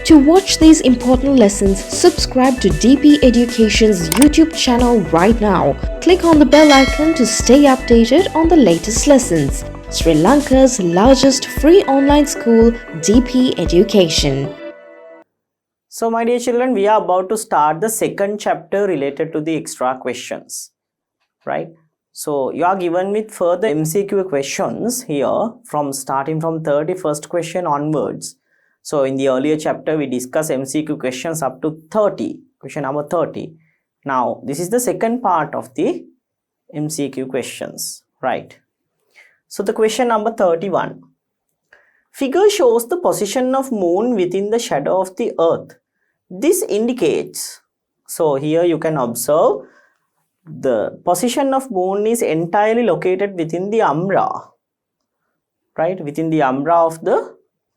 To watch these important lessons, subscribe to DP Education's YouTube channel right now. Click on the bell icon to stay updated on the latest lessons. Sri Lanka's largest free online school, DP Education. So my dear children, we are about to start the second chapter related to the extra questions, right? So you are given with further MCQ questions here starting from 31st question onwards. So in the earlier chapter, we discussed MCQ questions up to 30, question number 30. Now, this is the second part of the MCQ questions, right? So the question number 31. Figure shows the position of moon within the shadow of the earth. This indicates, so here you can observe the position of moon is entirely located within the umbra, right? Within the umbra of the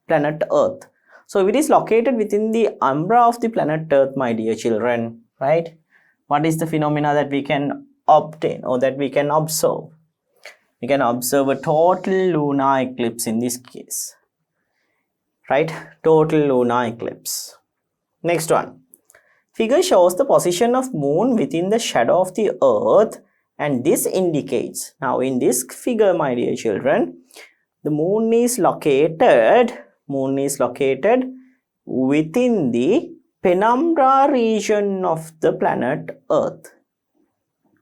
planet Earth. So if it is located within the umbra of the planet Earth, my dear children, right? What is the phenomena that we can obtain or that we can observe? We can observe a total lunar eclipse in this case, right? Total lunar eclipse. Next one. Figure shows the position of moon within the shadow of the earth, and this indicates, now in this figure, my dear children, the moon is located within the penumbra region of the planet Earth.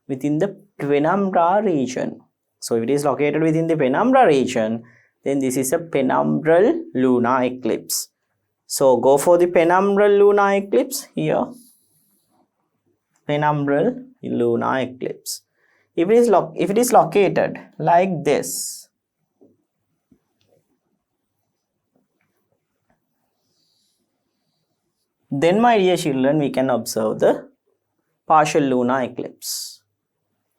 Within the penumbra region. So if it is located within the penumbra region, then this is a penumbral lunar eclipse. So go for the penumbral lunar eclipse here. Penumbral lunar eclipse. If it is located like this, then my dear children, we can observe the partial lunar eclipse,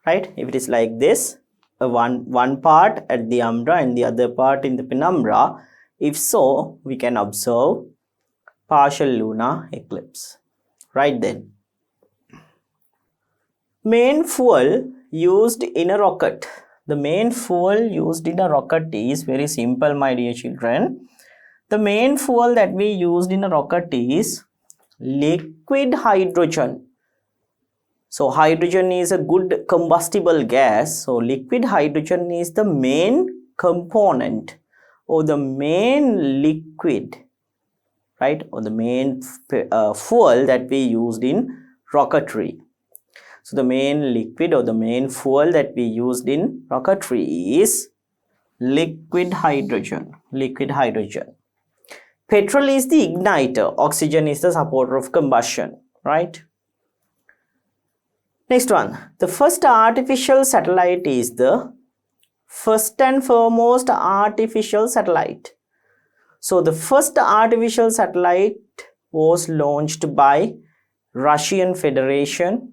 right? If it is like this, one part at the umbra and the other part in the penumbra, if so, we can observe partial lunar eclipse, right? Then main fuel used in a rocket. The main fuel used in a rocket is very simple, my dear children. The main fuel that we used in a rocket is liquid hydrogen. So hydrogen is a good combustible gas. So liquid hydrogen is the main component or the main liquid, right? Or the main fuel that we used in rocketry. So the main liquid or the main fuel that we used in rocketry is liquid hydrogen. Liquid hydrogen. Petrol is the igniter. Oxygen is the supporter of combustion, right? Next one. The first artificial satellite is the first and foremost artificial satellite. So the first artificial satellite was launched by Russian Federation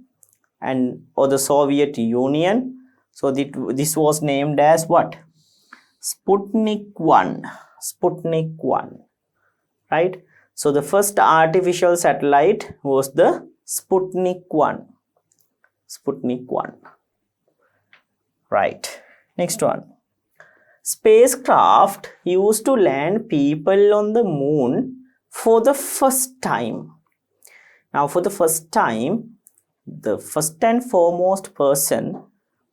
or the Soviet Union. So this was named as what? Sputnik 1. Sputnik 1. Right? So the first artificial satellite was the Sputnik 1. Sputnik 1. Right. Next one. Spacecraft used to land people on the moon for the first time. Now for the first time, the first and foremost person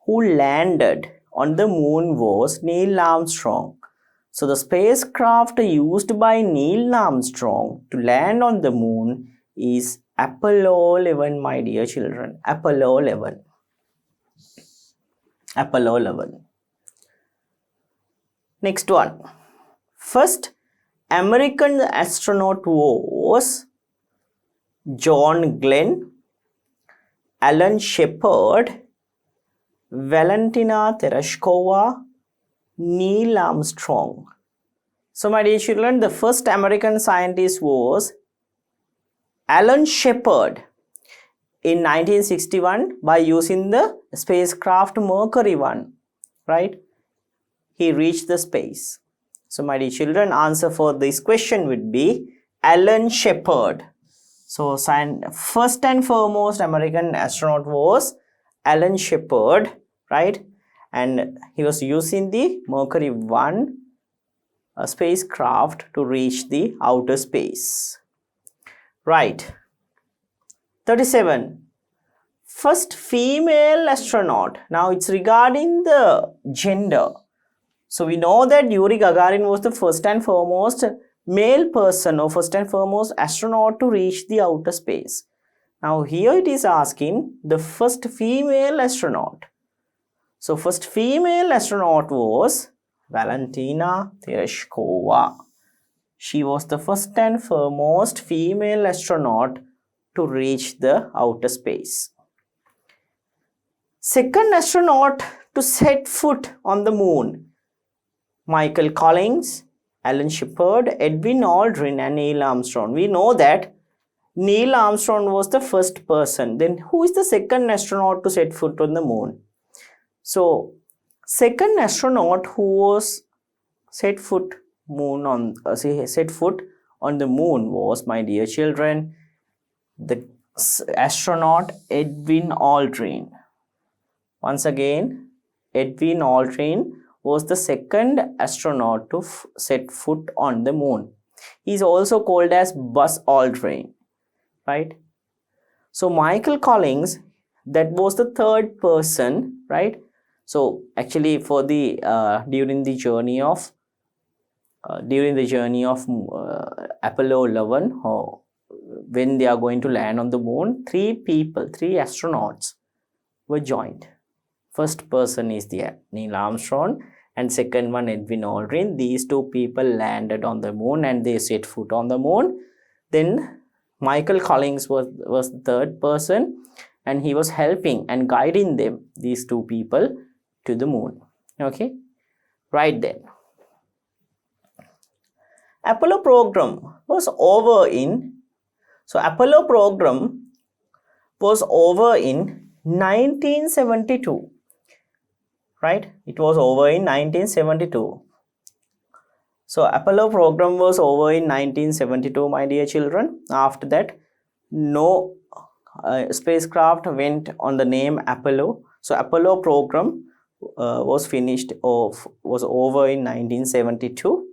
who landed on the moon was Neil Armstrong. So the spacecraft used by Neil Armstrong to land on the moon is Apollo 11, my dear children. Apollo 11. Apollo 11. Next one. First American astronaut was John Glenn, Alan Shepard, Valentina Tereshkova, Neil Armstrong. So my dear children, the first American scientist was Alan Shepard in 1961 by using the spacecraft Mercury 1, right? He reached the space. So my dear children, answer for this question would be Alan Shepard. So first and foremost American astronaut was Alan Shepard, right? And he was using the Mercury 1 spacecraft to reach the outer space. Right. 37. First female astronaut. Now it's regarding the gender. So we know that Yuri Gagarin was the first and foremost male person or first and foremost astronaut to reach the outer space. Now here it is asking the first female astronaut. So first female astronaut was Valentina Tereshkova. She was the first and foremost female astronaut to reach the outer space. Second astronaut to set foot on the moon. Michael Collins, Alan Shepard, Edwin Aldrin and Neil Armstrong. We know that Neil Armstrong was the first person. Then who is the second astronaut to set foot on the moon? So, second astronaut who was set foot on the moon was, my dear children, the astronaut Edwin Aldrin. Once again, Edwin Aldrin was the second astronaut to set foot on the moon. He is also called as Buzz Aldrin, right? So Michael Collins, that was the third person, right? So actually, for the during the journey of Apollo 11, when they are going to land on the moon, three astronauts were joined. First person is the Neil Armstrong and second one Edwin Aldrin. These two people landed on the moon and they set foot on the moon. Then Michael Collins was the third person and he was helping and guiding them, these two people, to the moon. Okay, right then. Apollo program was over in 1972. Right, it was over in 1972. So Apollo program was over in 1972, my dear children. After that, no spacecraft went on the name Apollo. So Apollo program was over in 1972,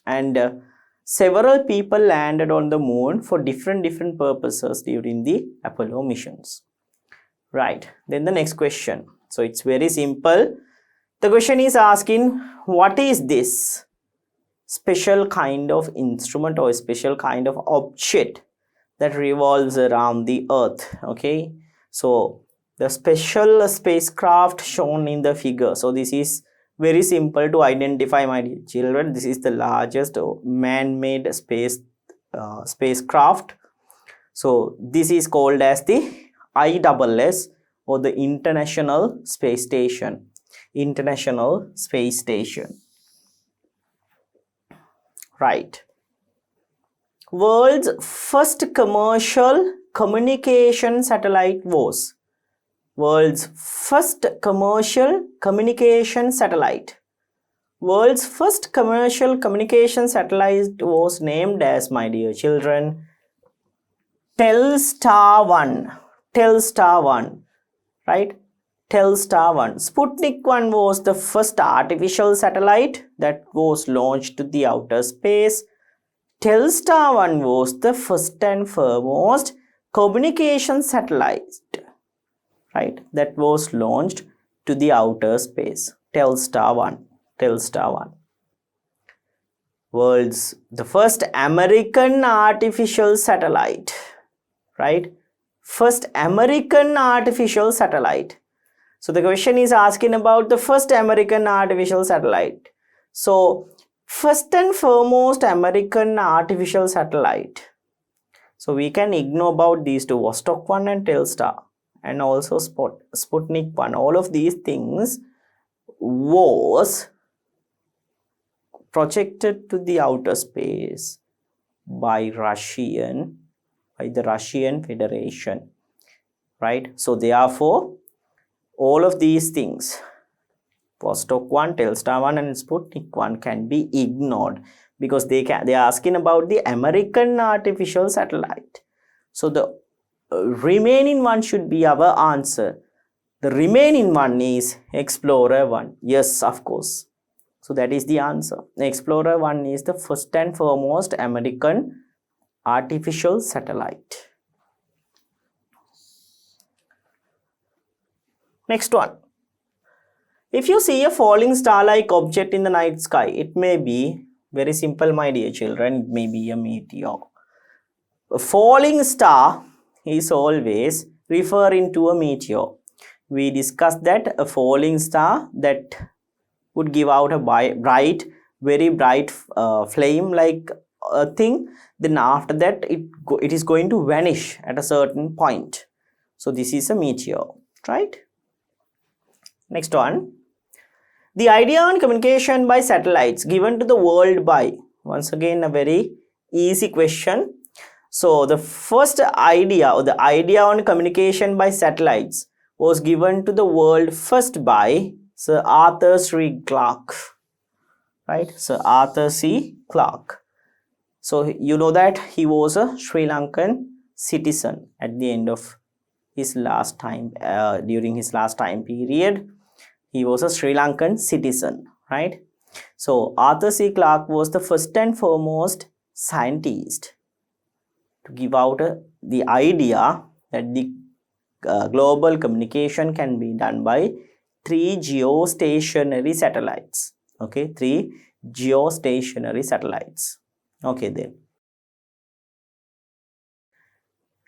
and several people landed on the moon for different purposes during the Apollo missions. Right, then the next question. So it's very simple. The question is asking, what is this special kind of instrument or special kind of object that revolves around the earth? Okay, so the special spacecraft shown in the figure. So this is very simple to identify, my dear children. This is the largest man-made spacecraft. So this is called as the ISS, or the International Space Station. International Space Station. Right. World's first commercial communication satellite was. World's first commercial communication satellite. World's first commercial communication satellite was named as, my dear children, Telstar 1. Telstar 1. Right? Telstar 1. Sputnik 1 was the first artificial satellite that was launched to the outer space. Telstar 1 was the first and foremost communication satellite, right, that was launched to the outer space. Telstar 1. Telstar 1. The first American artificial satellite, right? First American artificial satellite. So the question is asking about the first American artificial satellite. So first and foremost American artificial satellite. So we can ignore about these two, Vostok 1 and Telstar, and also Sputnik 1. All of these things was projected to the outer space by the Russian Federation, right? So therefore, all of these things, Vostok 1, Telstar 1 and Sputnik 1, can be ignored because they are asking about the American artificial satellite. So the remaining one should be our answer. The remaining one is Explorer 1. Yes, of course. So that is the answer. Explorer 1 is the first and foremost American artificial satellite. Next one. If you see a falling star-like object in the night sky, it may be very simple, my dear children. It may be a meteor. A falling star is always referring to a meteor. We discussed that a falling star that would give out a bright, very bright flame like a thing. Then after that, it is going to vanish at a certain point. So this is a meteor, right? Next one. The idea on communication by satellites given to the world by, once again a very easy question. So the first idea, or the idea on communication by satellites, was given to the world first by Sir Arthur C. Clarke, right? Sir Arthur C. Clarke. So you know that he was a Sri Lankan citizen at the end of his last time, during his last time period. He was a Sri Lankan citizen, right? So Arthur C. Clarke was the first and foremost scientist to give out the idea that the global communication can be done by 3 geostationary satellites. Okay, 3 geostationary satellites. Okay, then.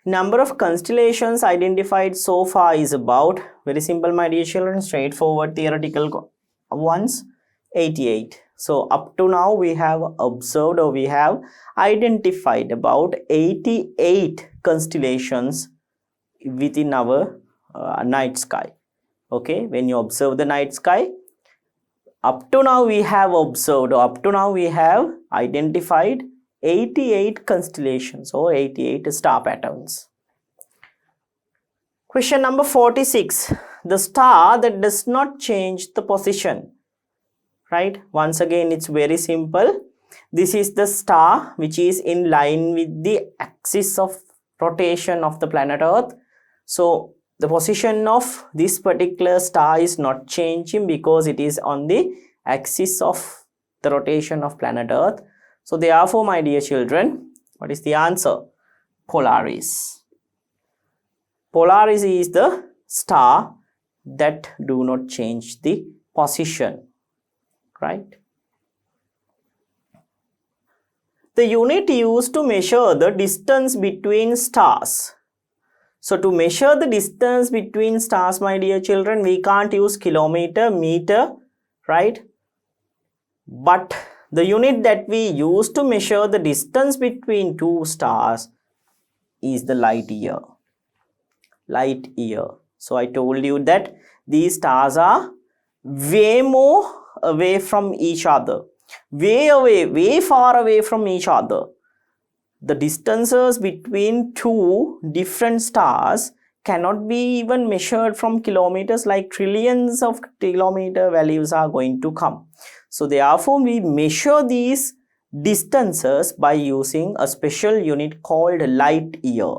Number of constellations identified so far is about, very simple, my dear children, straightforward theoretical ones, 88. So up to now we have observed, or we have identified about 88 constellations within our night sky. Okay, when you observe the night sky, up to now we have observed, or up to now we have identified 88 constellations or 88 star patterns. Question number 46. The star that does not change the position, right? Once again, it's very simple. This is the star which is in line with the axis of rotation of the planet Earth. So the position of this particular star is not changing because it is on the axis of the rotation of planet Earth. So therefore, my dear children, what is the answer? Polaris. Polaris is the star that do not change the position, right? The unit used to measure the distance between stars. So to measure the distance between stars, my dear children, we can't use kilometer, meter, right? But the unit that we use to measure the distance between two stars is the light year. Light year. So I told you that these stars are way more away from each other. Way away, way far away from each other. The distances between two different stars cannot be even measured from kilometers, like trillions of kilometer values are going to come. So therefore, we measure these distances by using a special unit called light year.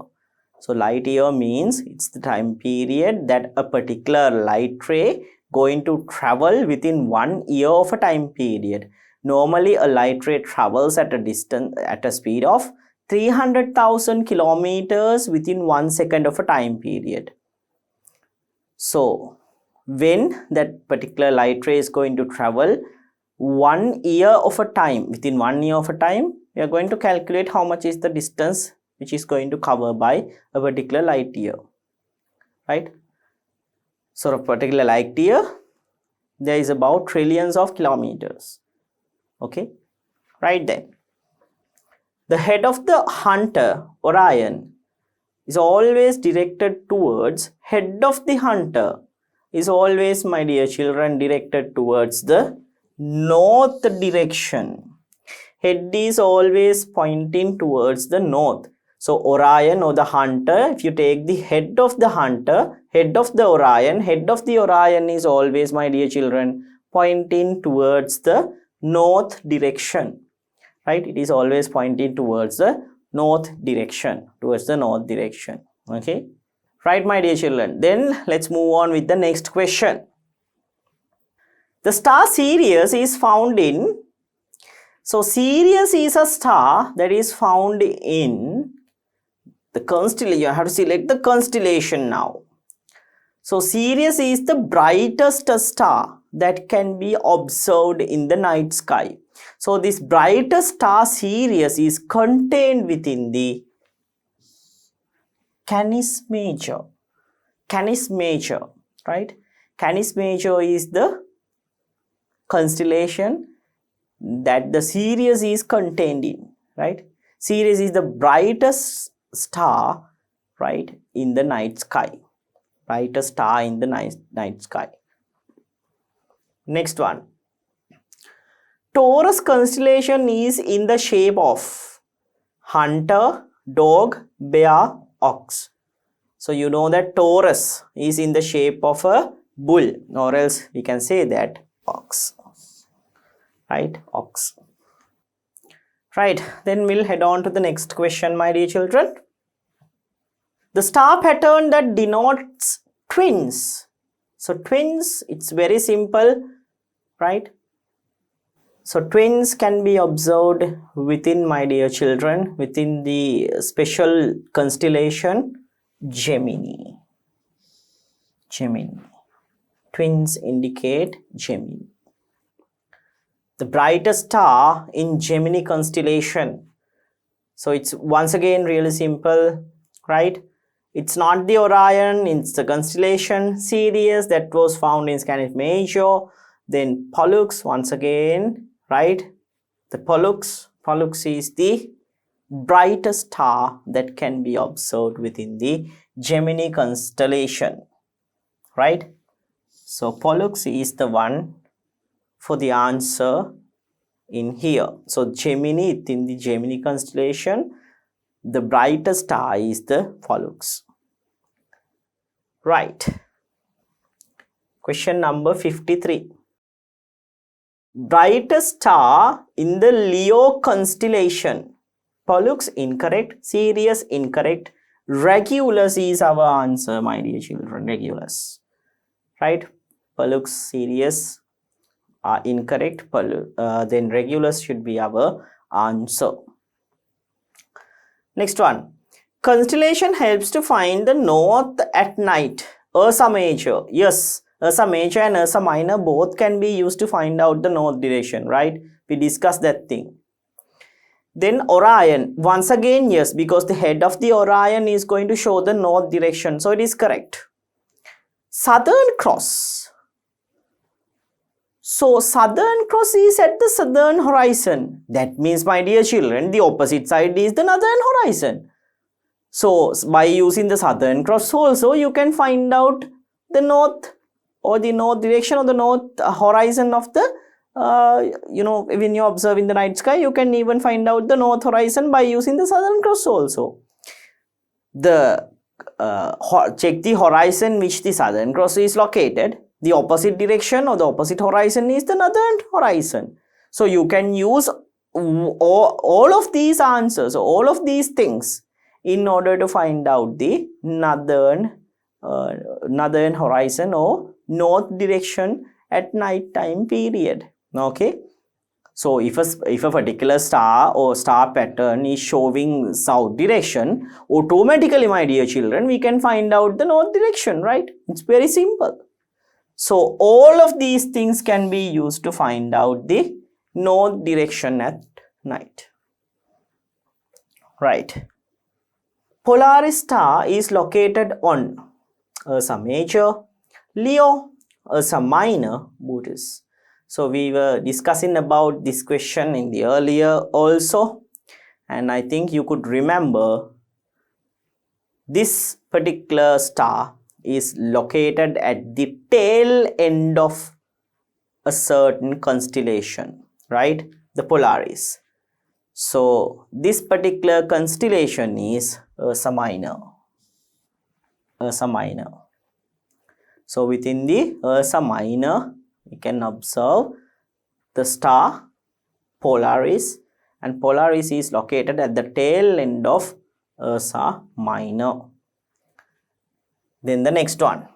So light year means it's the time period that a particular light ray going to travel within 1 year of a time period. Normally, a light ray travels at a speed of 300,000 kilometers within 1 second of a time period. So when that particular light ray is going to travel 1 year of a time, within 1 year of a time, we are going to calculate how much is the distance which is going to cover by a particular light year, right? So a particular light year, there is about trillions of kilometers. Okay, right then. The head of the hunter, Orion, is always directed towards, head of the hunter is always, my dear children, directed towards the north direction. Head is always pointing towards the north. So Orion, or the hunter, if you take the head of the hunter, head of the Orion is always, my dear children, pointing towards the north direction, right? It is always pointing towards the north direction, okay, right, my dear children. Then let's move on with the next question. The star Sirius is found in, so Sirius is a star that is found in The constellation, you have to select the constellation now. So Sirius is the brightest star that can be observed in the night sky. So this brightest star Sirius is contained within the Canis Major. Canis Major, right? Canis Major is the constellation that the Sirius is contained in, right? Sirius is the brightest star, right, in the night sky. Brightest star in the night sky. Next one. Taurus constellation is in the shape of hunter, dog, bear, ox. So you know that Taurus is in the shape of a bull, or else we can say that ox. Right, ox. Right, then we'll head on to the next question, my dear children. The star pattern that denotes twins. So twins, it's very simple, right? So twins can be observed within, my dear children, within the special constellation Gemini. Gemini. Twins indicate Gemini. The brightest star in Gemini constellation. So it's once again really simple, right? It's not the Orion, it's the constellation Sirius that was found in Canis Major. Then Pollux, once again, right? The Pollux is the brightest star that can be observed within the Gemini constellation, right? So Pollux is the one for the answer in here. So Gemini, in the Gemini constellation, the brightest star is the Pollux. Right. Question number 53. Brightest star in the Leo constellation. Pollux incorrect, Sirius incorrect, Regulus is our answer, my dear children. Regulus, right? Pollux, Sirius are incorrect. Then Regulus should be our answer. Next one. Constellation helps to find the north at night. Ursa Major, yes, Ursa Major and Ursa Minor both can be used to find out the north direction, right? We discussed that thing. Then Orion, once again, yes, because the head of the Orion is going to show the north direction, so it is correct. Southern Cross. So Southern Cross is at the southern horizon. That means, my dear children, the opposite side is the northern horizon. So by using the Southern Cross also, you can find out the north or the north direction or the north horizon of the when you observe in the night sky, you can even find out the north horizon by using the Southern Cross also. The check the horizon which the Southern Cross is located. The opposite direction or the opposite horizon is the northern horizon. So you can use all of these answers, all of these things in order to find out the northern horizon or north direction at night time period. Okay, so if a particular star or star pattern is showing south direction, automatically, my dear children, we can find out the north direction, right? It's very simple. So all of these things can be used to find out the north direction at night, right? Polaris star is located on Ursa Major, Leo, Ursa Minor, Bootes. So we were discussing about this question in the earlier also, and I think you could remember this particular star is located at the tail end of a certain constellation, right? The Polaris. So this particular constellation is Ursa Minor. Ursa Minor. So within the Ursa Minor, we can observe the star Polaris, and Polaris is located at the tail end of Ursa Minor. Then the next one.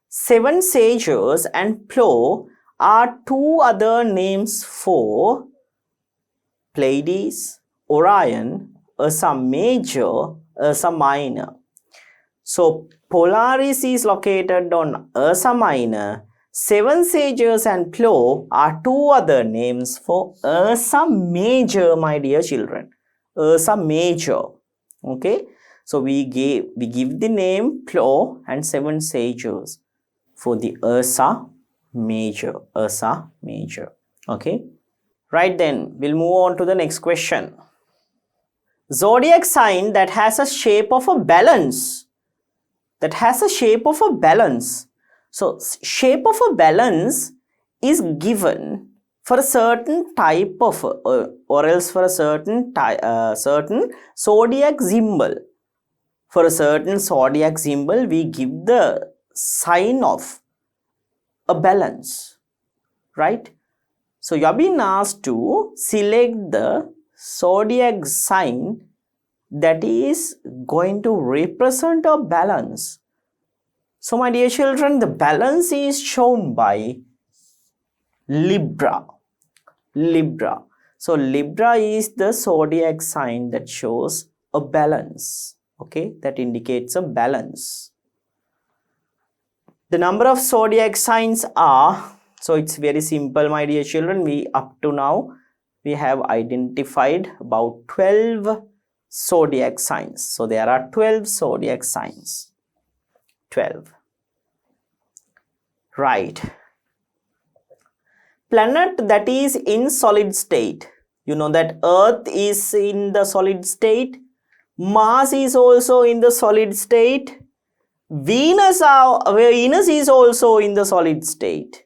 Seven Sages and Plough are two other names for Pleiades, Orion, Ursa Major, Ursa Minor. So Polaris is located on Ursa Minor. Seven Sages and Plough are two other names for Ursa Major, my dear children. Ursa Major. Okay. So we give the name Plough and Seven Sages for the Ursa Major. Ursa Major. Okay. Right, then we'll move on to the next question. Zodiac sign that has a shape of a balance. So shape of a balance is given for a certain type of or else for a certain zodiac symbol. For a certain zodiac symbol, we give the sign of a balance, right? So you have been asked to select the zodiac sign that is going to represent a balance. So my dear children, the balance is shown by Libra. So Libra is the zodiac sign that shows a balance. Okay, that indicates a balance. The number of zodiac signs are, so it's very simple, my dear children. We up to now we have identified about 12 zodiac signs. So there are 12 zodiac signs. 12. Right. Planet that is in solid state. You know that Earth is in the solid state. Mars is also in the solid state. Venus is also in the solid state.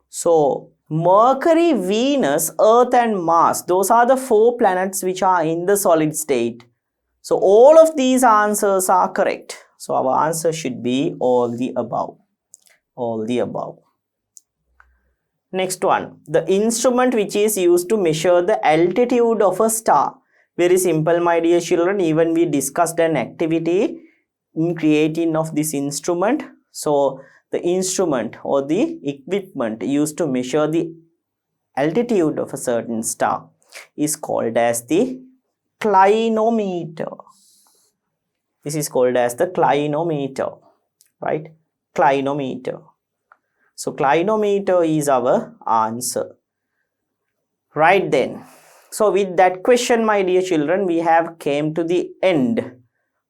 So Mercury, Venus, Earth and Mars, those are the 4 planets which are in the solid state. So all of these answers are correct. So our answer should be all the above. All the above. Next one, the instrument which is used to measure the altitude of a star. Very simple, my dear children. Even we discussed an activity in creating of this instrument. So the instrument or the equipment used to measure the altitude of a certain star is called as the clinometer. This is called as the clinometer, right? Clinometer. So clinometer is our answer. Right, then. So with that question, my dear children, we have came to the end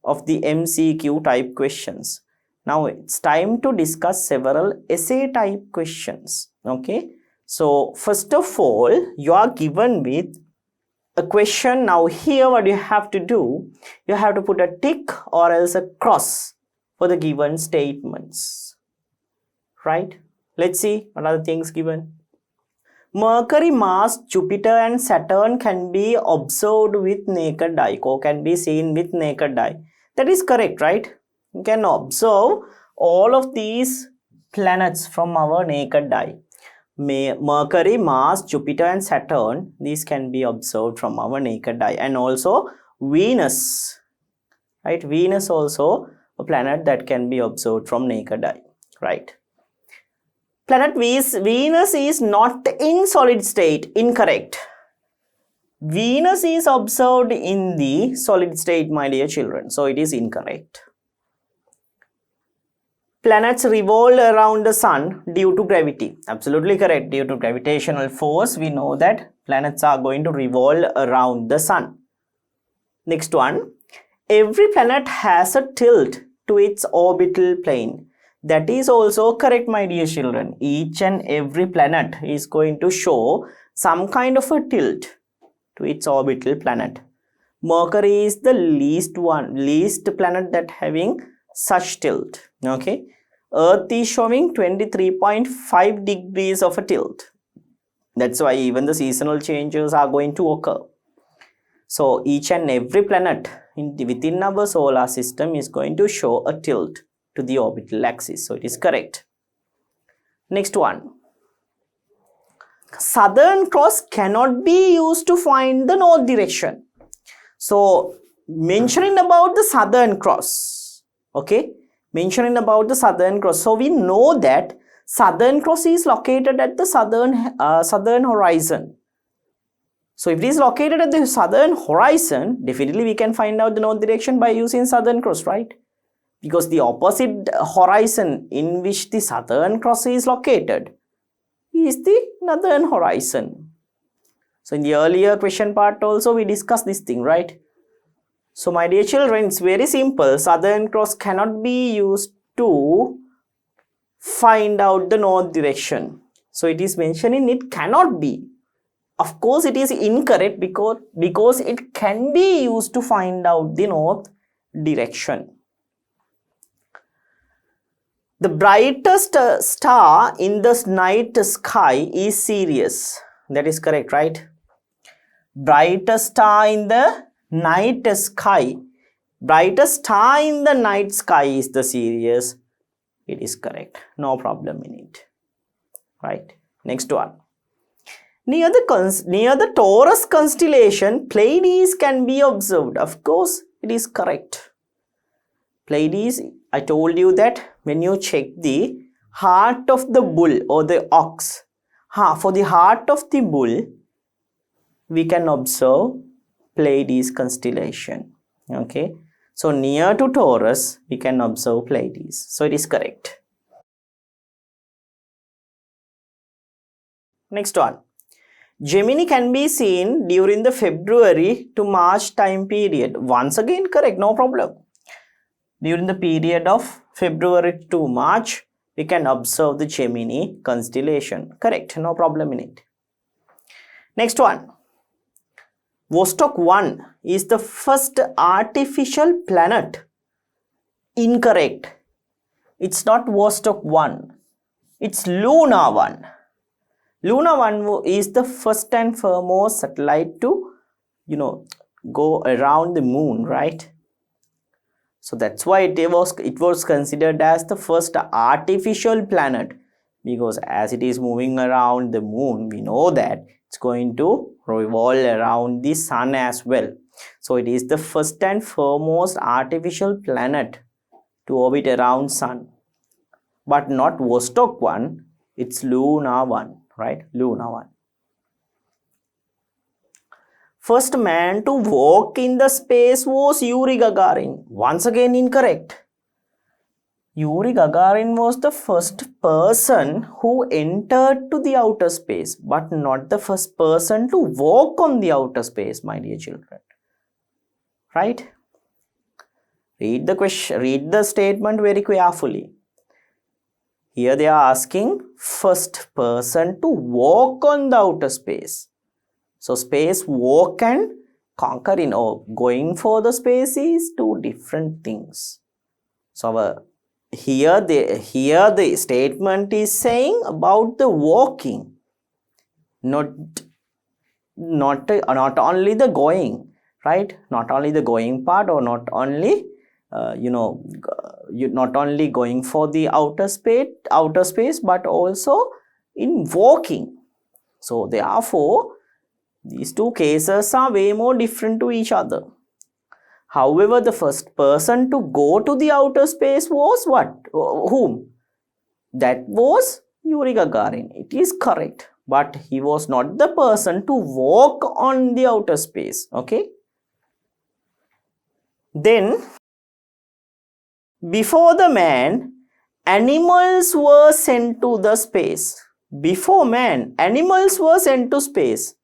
of the MCQ type questions. Now it's time to discuss several essay type questions. Okay. So first of all, you are given with a question. Now here what you have to do, you have to put a tick or else a cross for the given statements. Right. Let's see what are the things given. Mercury, Mars, Jupiter and Saturn can be observed with naked eye or can be seen with naked eye. That is correct, right? You can observe all of these planets from our naked eye. Mercury, Mars, Jupiter and Saturn, these can be observed from our naked eye. And also Venus, right? Venus also a planet that can be observed from naked eye, right? Planet Venus is not in solid state. Incorrect. Venus is observed in the solid state, my dear children. So it is incorrect. Planets revolve around the sun due to gravity. Absolutely correct. Due to gravitational force, we know that planets are going to revolve around the sun. Next one. Every planet has a tilt to its orbital plane. That is also correct, my dear children. Each and every planet is going to show some kind of a tilt to its orbital planet. Mercury is the least planet that having such tilt. Okay. Earth is showing 23.5 degrees of a tilt. That's why even the seasonal changes are going to occur. So each and every planet within our solar system is going to show a tilt to the orbital axis. So it is correct. Next one. Southern Cross cannot be used to find the north direction. So mentioning about the Southern Cross. Okay. Mentioning about the Southern Cross. So we know that Southern Cross is located at the southern horizon. So if it is located at the southern horizon, definitely we can find out the north direction by using southern cross, right? Because the opposite horizon in which the southern cross is located is the northern horizon. So in the earlier question part also we discussed this thing, right? So my dear children, it's very simple. Southern cross cannot be used to find out the north direction. So it is mentioning it cannot be. Of course it is incorrect because it can be used to find out the north direction. The brightest star in the night sky is Sirius. That is correct, right? Brightest star in the night sky. Brightest star in the night sky is the Sirius. It is correct. No problem in it. Right. Next one. Near the Taurus constellation, Pleiades can be observed. Of course, it is correct. Pleiades, I told you that when you check the heart of the bull or the ox, for the heart of the bull, we can observe Pleiades constellation. Okay. So near to Taurus, we can observe Pleiades. So it is correct. Next one. Gemini can be seen during the February to March time period. Once again correct, no problem. During the period of February to March, we can observe the Gemini constellation. Correct, no problem in it. Next one. Vostok 1 is the first artificial planet. Incorrect. It's not Vostok 1. It's Luna 1. Luna 1 is the first and foremost satellite to, go around the moon, right? So that's why it was considered as the first artificial planet, because as it is moving around the moon, we know that it's going to revolve around the sun as well. So it is the first and foremost artificial planet to orbit around sun, but not Vostok 1. It's Luna 1, right? Luna 1. First man to walk in the space was Yuri Gagarin. Once again incorrect. Yuri Gagarin was the first person who entered to the outer space, but not the first person to walk on the outer space, my dear children. Right? Read the question, read the statement very carefully. Here they are asking first person to walk on the outer space. So space walk and conquering or going for the space is two different things. So here the statement is saying about the walking, not only the going, right? Not only the going part, or not only not only going for the outer space, but also in walking. So therefore, these two cases are way more different to each other. However, the first person to go to the outer space was what? Whom? That was Yuri Gagarin. It is correct. But he was not the person to walk on the outer space. Okay. Then, before the man, animals were sent to the space. Before man, animals were sent to space.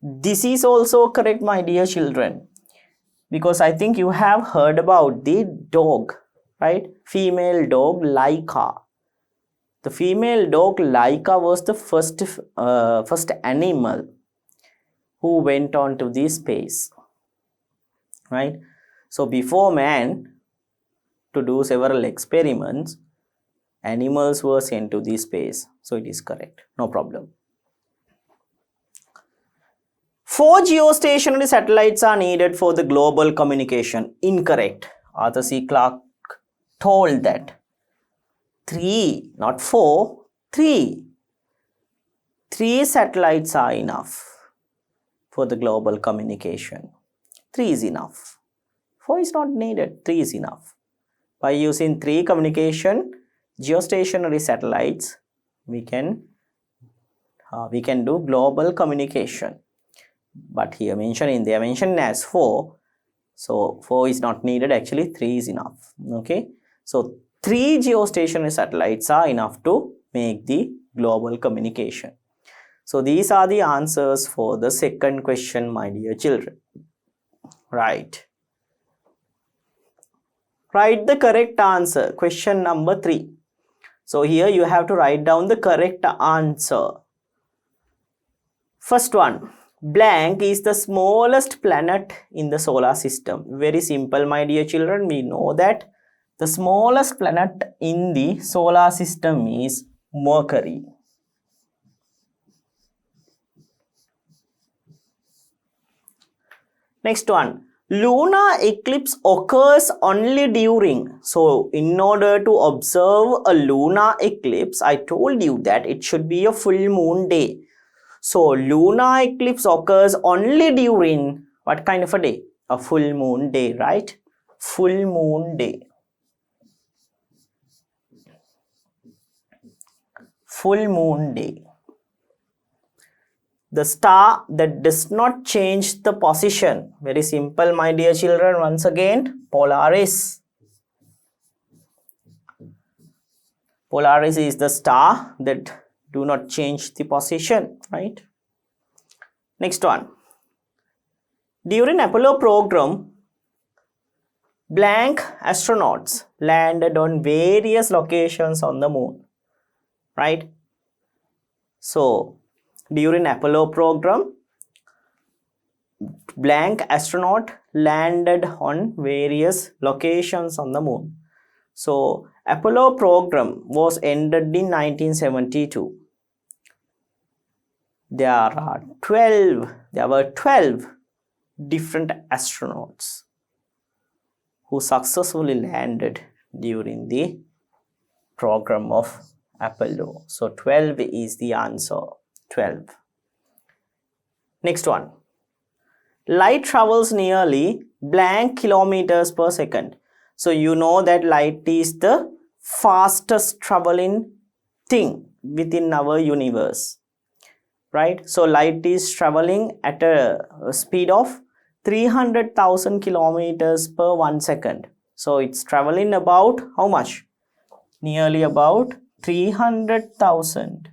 This is also correct, my dear children, because I think you have heard about the dog, right? Female dog Laika. The female dog Laika was the first animal who went on to the space, right? So before man to do several experiments, animals were sent to the space. So it is correct, no problem. 4 geostationary satellites are needed for the global communication. Incorrect. Arthur C. Clarke told that 3, not 4, 3. 3 satellites are enough for the global communication. 3 is enough. 4 is not needed. 3 is enough. By using 3 communication geostationary satellites, we can do global communication. but here they are mentioned as 4. So 4 is not needed, actually 3 is enough. Okay, so 3 geostationary satellites are enough to make the global communication. So these are the answers for the second question, my dear children. Right. Write the correct answer. Question number 3. So here you have to write down the correct answer. First one. Blank is the smallest planet in the solar system. Very simple, my dear children. We know that the smallest planet in the solar system is Mercury. Next one. Lunar eclipse occurs only during. So in order to observe a lunar eclipse, I told you that it should be a full moon day. So lunar eclipse occurs only during what kind of a day? A full moon day, right? Full moon day. Full moon day. The star that does not change the position. Very simple, my dear children. Once again, Polaris. Polaris is the star that do not change the position, right? Next one. During Apollo program, blank astronauts landed on various locations on the moon, right? So during Apollo program, blank astronaut landed on various locations on the moon. So Apollo program was ended in 1972. There were 12 different astronauts who successfully landed during the program of Apollo. So 12 is the answer. 12. Next one. Light travels nearly blank kilometers per second. So you know that light is the fastest traveling thing within our universe, right? So light is traveling at a speed of 300,000 kilometers per 1 second. So it's traveling about how much? Nearly about 300,000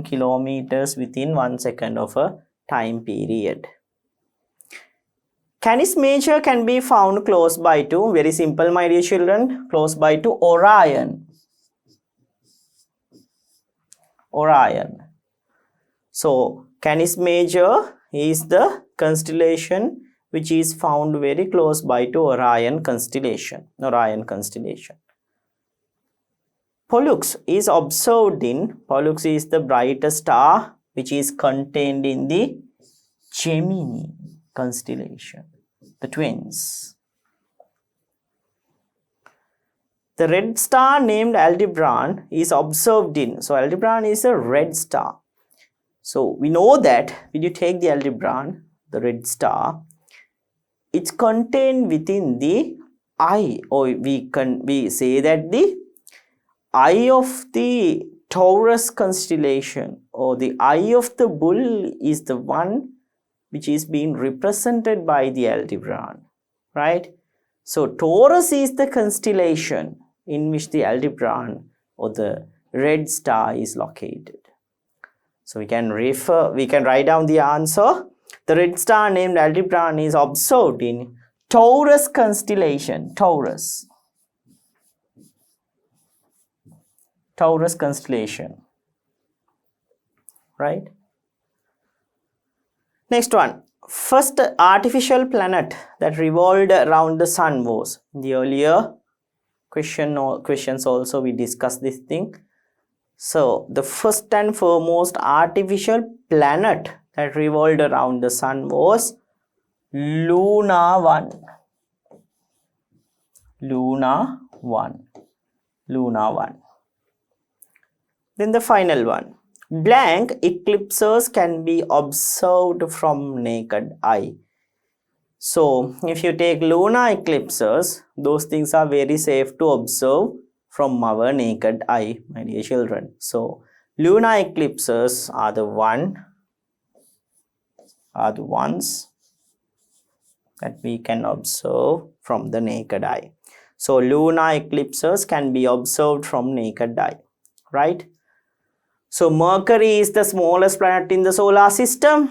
kilometers within 1 second of a time period. Canis Major can be found close by to, very simple, my dear children, close by to Orion. Orion. So Canis Major is the constellation which is found very close by to Orion constellation. Pollux is observed in, Pollux is the brightest star which is contained in the Gemini constellation, the twins. The red star named Aldebaran is observed in, so Aldebaran is a red star. So we know that when you take the Aldebaran, the red star, it's contained within the eye, or we say that the eye of the Taurus constellation, or the eye of the bull, is the one which is being represented by the Aldebaran, right? So Taurus is the constellation in which the Aldebaran or the red star is located. So we can write down the answer. The red star named Aldebaran is observed in Taurus constellation. Taurus constellation, right? Next one. First artificial planet that revolved around the sun was, in the earlier questions also we discussed this thing. So the first and foremost artificial planet that revolved around the sun was Luna 1. Then the final one. Blank eclipses can be observed from naked eye. So if you take lunar eclipses, those things are very safe to observe from our naked eye, my dear children. So lunar eclipses are the one are the ones that we can observe from the naked eye. So lunar eclipses can be observed from naked eye, right? So Mercury is the smallest planet in the solar system.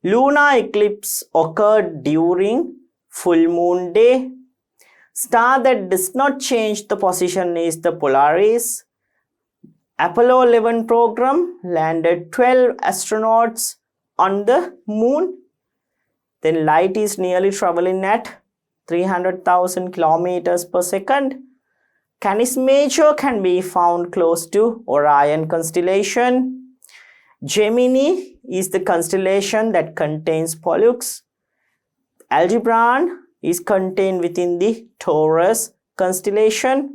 Lunar eclipse occurred during full moon day. Star that does not change the position is the Polaris. Apollo 11 program landed 12 astronauts on the moon. Then light is nearly traveling at 300,000 kilometers per second. Canis Major can be found close to Orion constellation. Gemini is the constellation that contains Pollux. Aldebaran is contained within the Taurus constellation.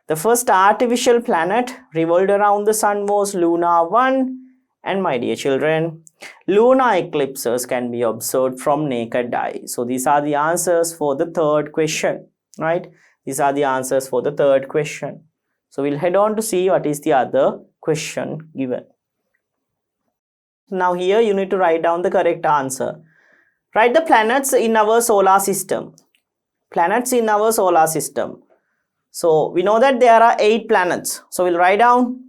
The first artificial planet revolved around the sun was Luna 1. And my dear children, lunar eclipses can be observed from naked eye. So these are the answers for the third question, right? These are the answers for the third question. So we'll head on to see what is the other question given. Now here you need to write down the correct answer. Write the planets in our solar system. Planets in our solar system. So we know that there are 8 planets. So we'll write down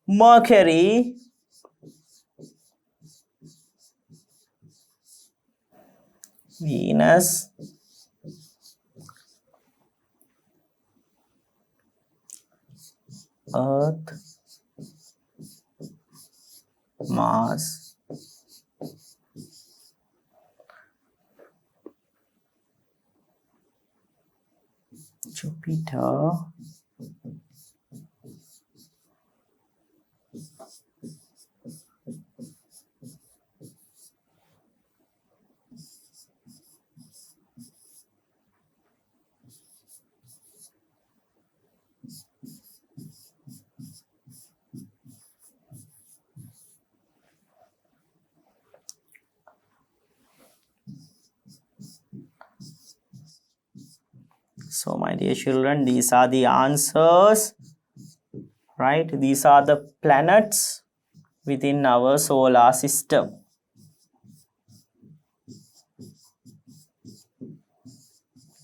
Mercury, Venus, Earth, Mars, Jupiter, So my dear children, these are the answers, right? These are the planets within our solar system.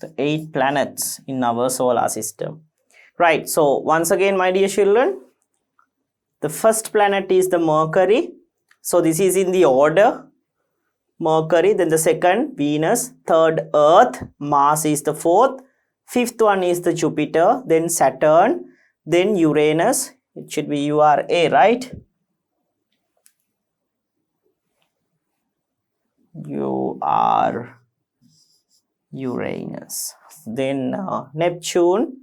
The 8 planets in our solar system. Right, so once again my dear children, the first planet is the Mercury. So this is in the order. Mercury, then the second Venus, third Earth, Mars is the fourth, fifth one is the Jupiter, then Saturn, then Uranus. It should be URA, right? Uranus. Then Neptune.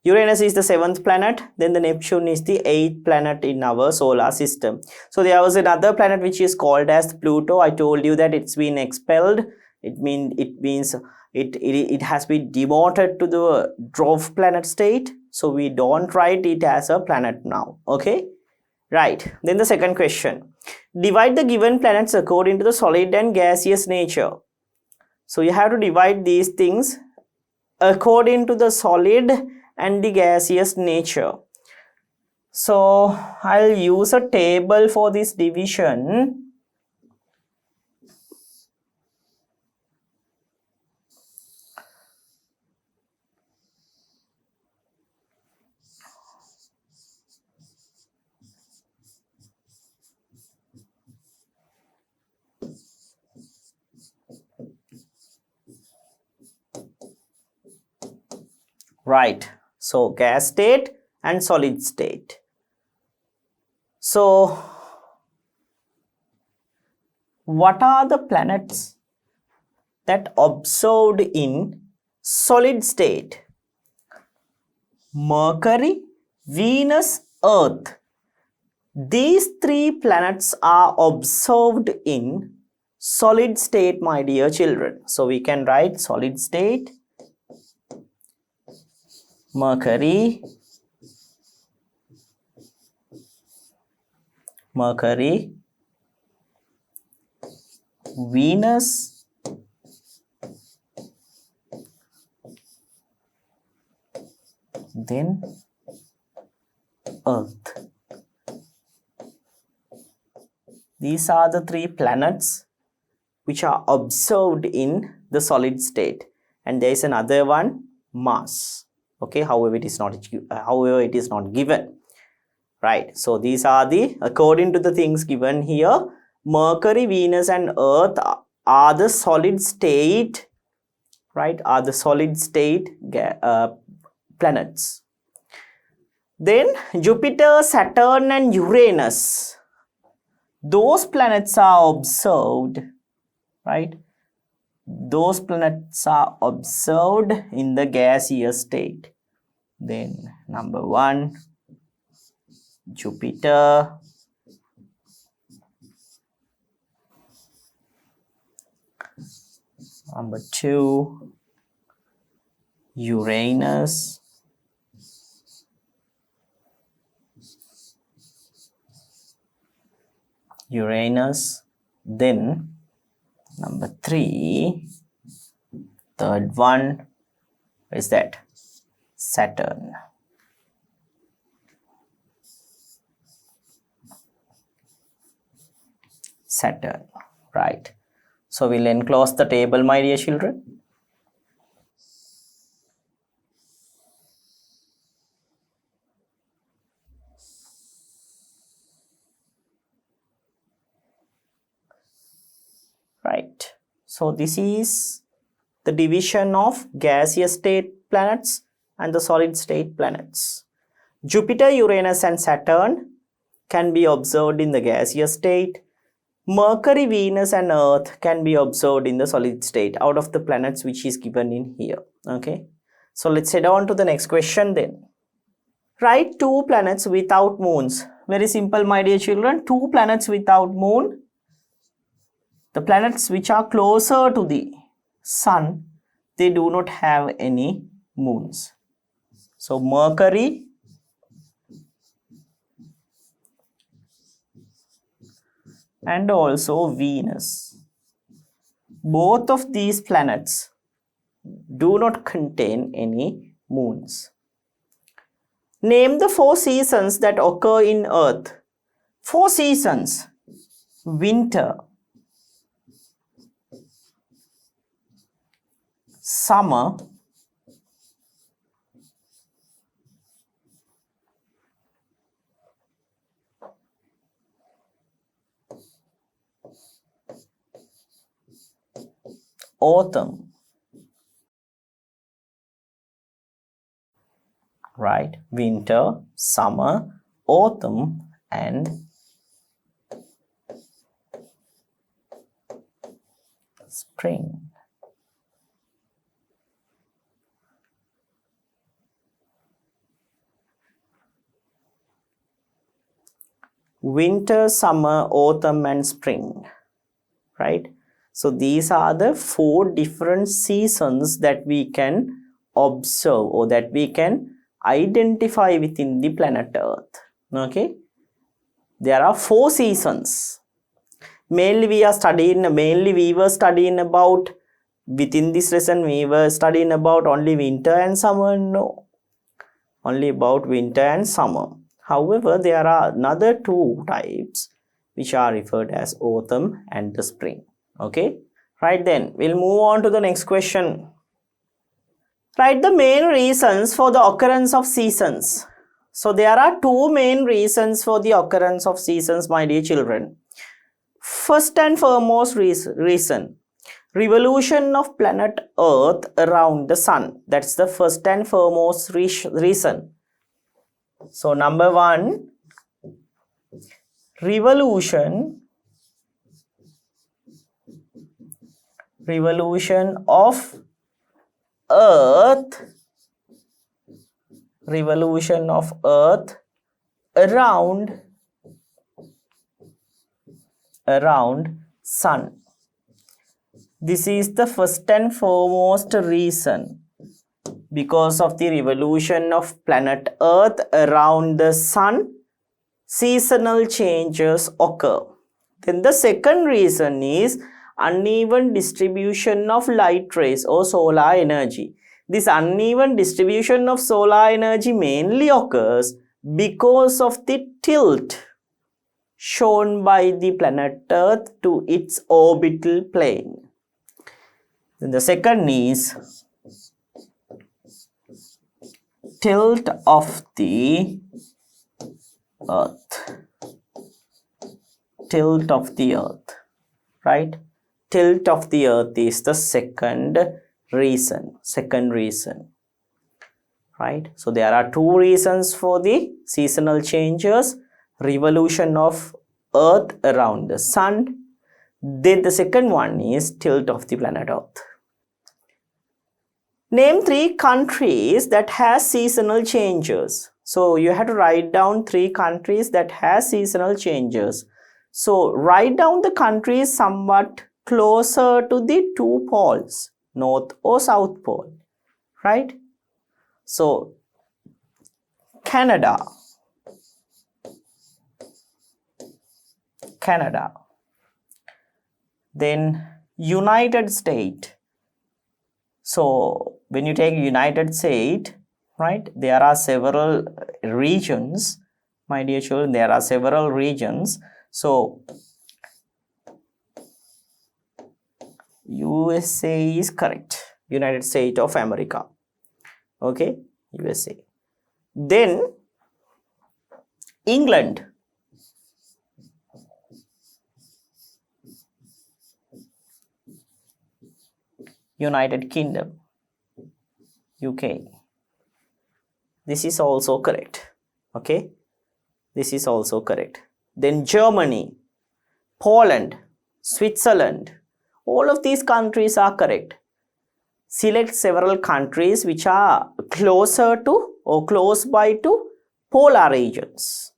Uranus is the 7th planet, then the Neptune is the 8th planet in our solar system. So there was another planet which is called as Pluto. I told you that it's been expelled. It means it has been demoted to the dwarf planet state. So we don't write it as a planet now. Okay, right. Then the second question. Divide the given planets according to the solid and gaseous nature. So you have to divide these things according to the solid and the gaseous nature. So I'll use a table for this division. Right. So gas state and solid state. So what are the planets that observed in solid state? Mercury, Venus, Earth. These 3 planets are observed in solid state, my dear children. So we can write solid state. Mercury, Venus, then Earth. These are the 3 planets which are observed in the solid state, and there is another one, Mars. Okay, however it is not given, right? So these are the, according to the things given here, Mercury, Venus and Earth are the solid state, right, are the solid state planets. Then Jupiter, Saturn and Uranus, those planets are observed, right? Those planets are observed in the gaseous state. Then number 1, Jupiter, number 2, Uranus, then number 3, third one is that Saturn. Right. So we'll enclose the table, my dear children. Right. So this is the division of gaseous state planets and the solid state planets. Jupiter, Uranus and Saturn can be observed in the gaseous state. Mercury, Venus and Earth can be observed in the solid state out of the planets which is given in here. Okay. So let's head on to the next question then. Write 2 planets without moons. Very simple, my dear children. 2 planets without moon. The planets which are closer to the sun, they do not have any moons. So Mercury and also Venus. Both of these planets do not contain any moons. Name the 4 seasons that occur in Earth. 4 seasons: winter, summer, autumn. Right, winter, summer, autumn and spring. Winter, summer, autumn and spring, right? So these are the 4 different seasons that we can observe or that we can identify within the planet Earth. Okay, there are 4 seasons. Mainly we were studying about, within this lesson we were studying about only winter and summer. No, only about winter and summer. However, there are another 2 types which are referred as autumn and the spring. Okay, right, then we'll move on to the next question. Write the main reasons for the occurrence of seasons. So there are 2 main reasons for the occurrence of seasons, my dear children. First and foremost reason, revolution of planet Earth around the sun. That's the first and foremost reason. So number 1, revolution of Earth around sun. This is the first and foremost reason. Because of the revolution of planet Earth around the sun, seasonal changes occur. Then the second reason is uneven distribution of light rays or solar energy. This uneven distribution of solar energy mainly occurs because of the tilt shown by the planet Earth to its orbital plane. Then the second is tilt of the Earth. Tilt of the Earth, right? Tilt of the Earth is the second reason, right? So there are two reasons for the seasonal changes: revolution of Earth around the sun. Then the second one is tilt of the planet Earth. Name 3 countries that has seasonal changes. So you have to write down 3 countries that has seasonal changes. So write down the countries somewhat closer to the 2 poles, North or South Pole, right? So Canada, then United States. So when you take United States, right, there are several regions, my dear children, there are several regions. So USA is correct, United States of America, okay, USA. Then England, United Kingdom, UK. This is also correct, okay, this is also correct. Then Germany, Poland, Switzerland, all of these countries are correct. Select several countries which are closer to or close by to polar regions,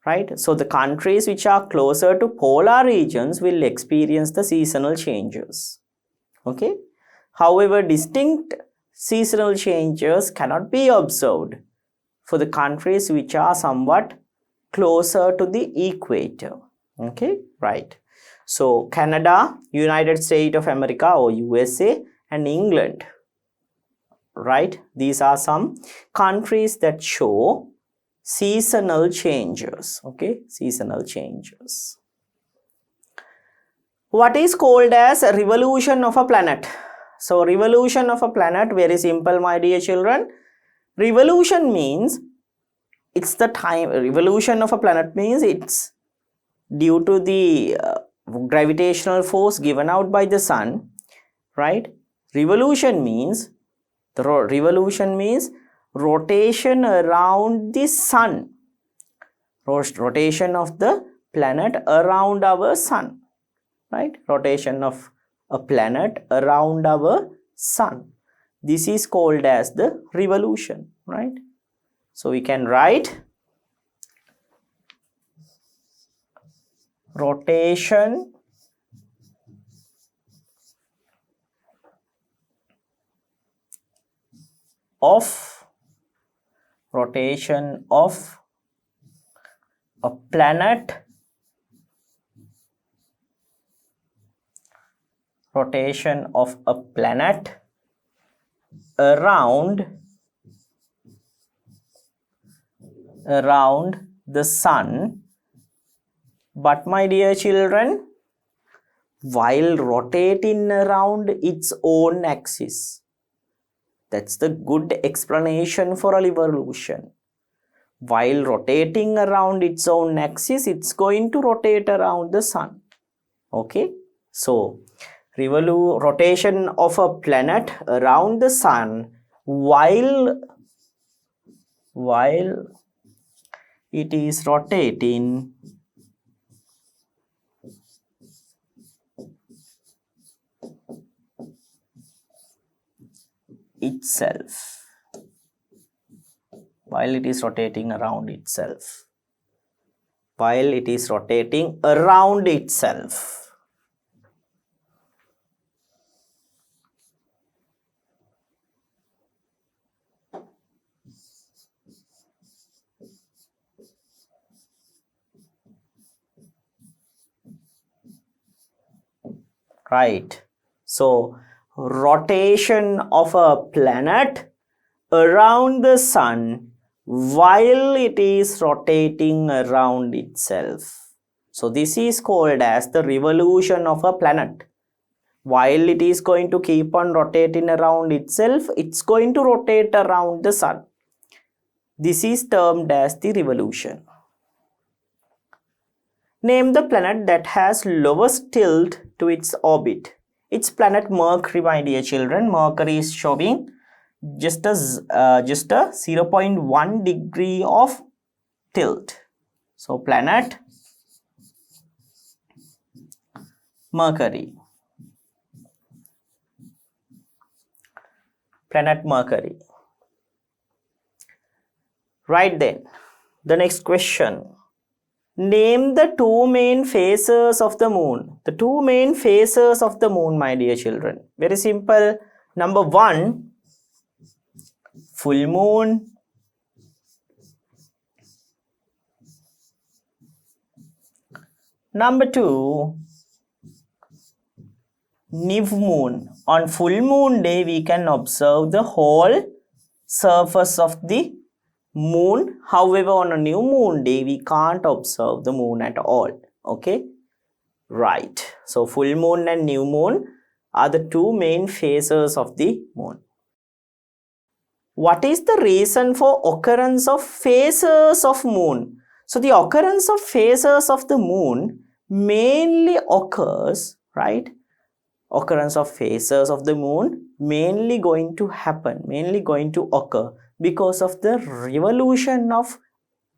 right? So the countries which are closer to polar regions will experience the seasonal changes, okay. However, distinct seasonal changes cannot be observed for the countries which are somewhat closer to the equator, okay, right. So Canada, United States of America or USA, and England, right, these are some countries that show seasonal changes, okay, seasonal changes. What is called as a revolution of a planet? So revolution of a planet, very simple, my dear children. Revolution means it's the time, revolution of a planet means it's due to the gravitational force given out by the sun, right? Revolution means rotation around the sun, rotation of the planet around our sun, right? Rotation of a planet around our sun. This is called as the revolution, right? So we can write rotation of a planet around the sun. But my dear children, while rotating around its own axis, that's the good explanation for a revolution. While rotating around its own axis, it's going to rotate around the sun, okay. So rotation of a planet around the sun while it is rotating itself, while it is rotating around itself, right. So rotation of a planet around the sun while it is rotating around itself. So this is called as the revolution of a planet. While it is going to keep on rotating around itself, it's going to rotate around the sun. This is termed as the revolution. Name the planet that has lowest tilt to its orbit. It's planet Mercury, my dear children. Mercury is showing just a 0.1 degree of tilt. So planet Mercury. Planet Mercury. Right then, the next question. Name the two main phases of the moon. The two main phases of the moon, my dear children. Very simple. Number 1, full moon. Number 2, new moon. On full moon day, we can observe the whole surface of the moon. However, on a new moon day, we can't observe the moon at all. Okay, right. So full moon and new moon are the two main phases of the moon. What is the reason for occurrence of phases of moon? So the occurrence of phases of the moon mainly occurs, right? Occurrence of phases of the moon mainly going to occur because of the revolution of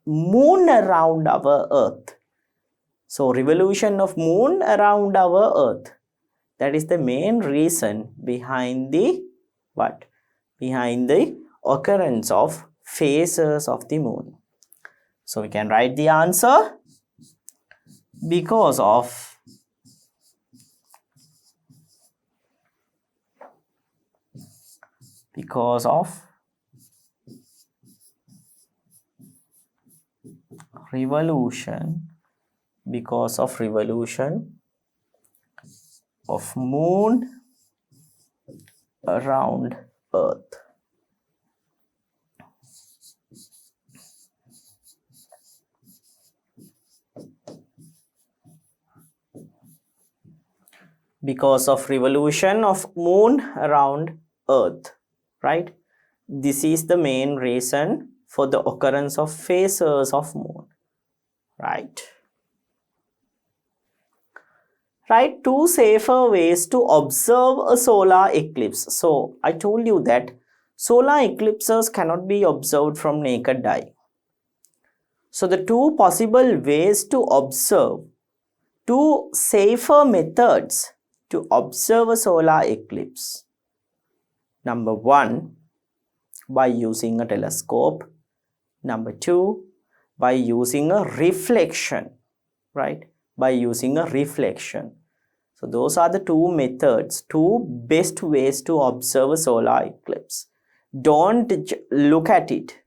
moon around our earth. So revolution of moon around our earth, that is the main reason behind the what? Behind the occurrence of phases of the moon. So we can write the answer because of revolution of moon around earth. Because of revolution of moon around earth, right? This is the main reason for the occurrence of phases of moon, right? Write 2 safer ways to observe a solar eclipse. So I told you that solar eclipses cannot be observed from naked eye. So the 2 possible ways to observe, 2 safer methods to observe a solar eclipse. Number 1, by using a telescope. Number 2, by using a reflection, right? By using a reflection. So those are the 2 methods, 2 best ways to observe a solar eclipse. Don't look at it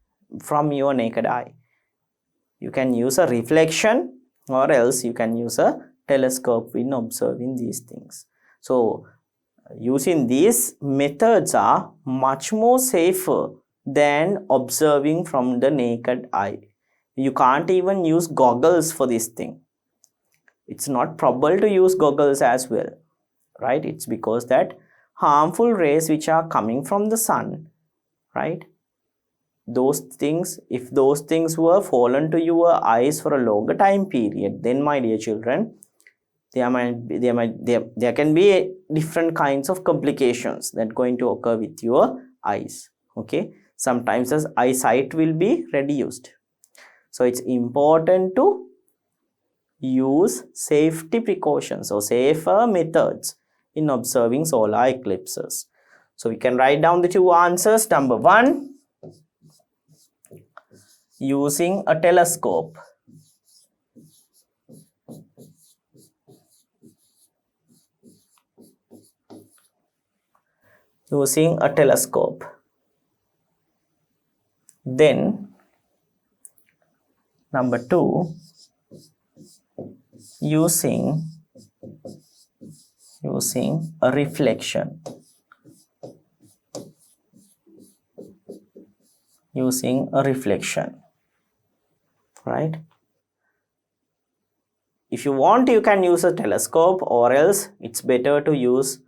from your naked eye. You can use a reflection, or else you can use a telescope in observing these things. So using these methods are much more safer than observing from the naked eye. You can't even use goggles for this thing. It's not probable to use goggles as well, right? It's because that harmful rays which are coming from the sun, right? Those things, if those things were fallen to your eyes for a longer time period, then my dear children, there can be different kinds of complications that going to occur with your eyes. Okay, sometimes the eyesight will be reduced. So it's important to use safety precautions or safer methods in observing solar eclipses. So we can write down the 2 answers. Number 1, using a telescope. Using a telescope. Then number 2, using a reflection. using a reflection, right? If you want, you can use a telescope, or else it's better to use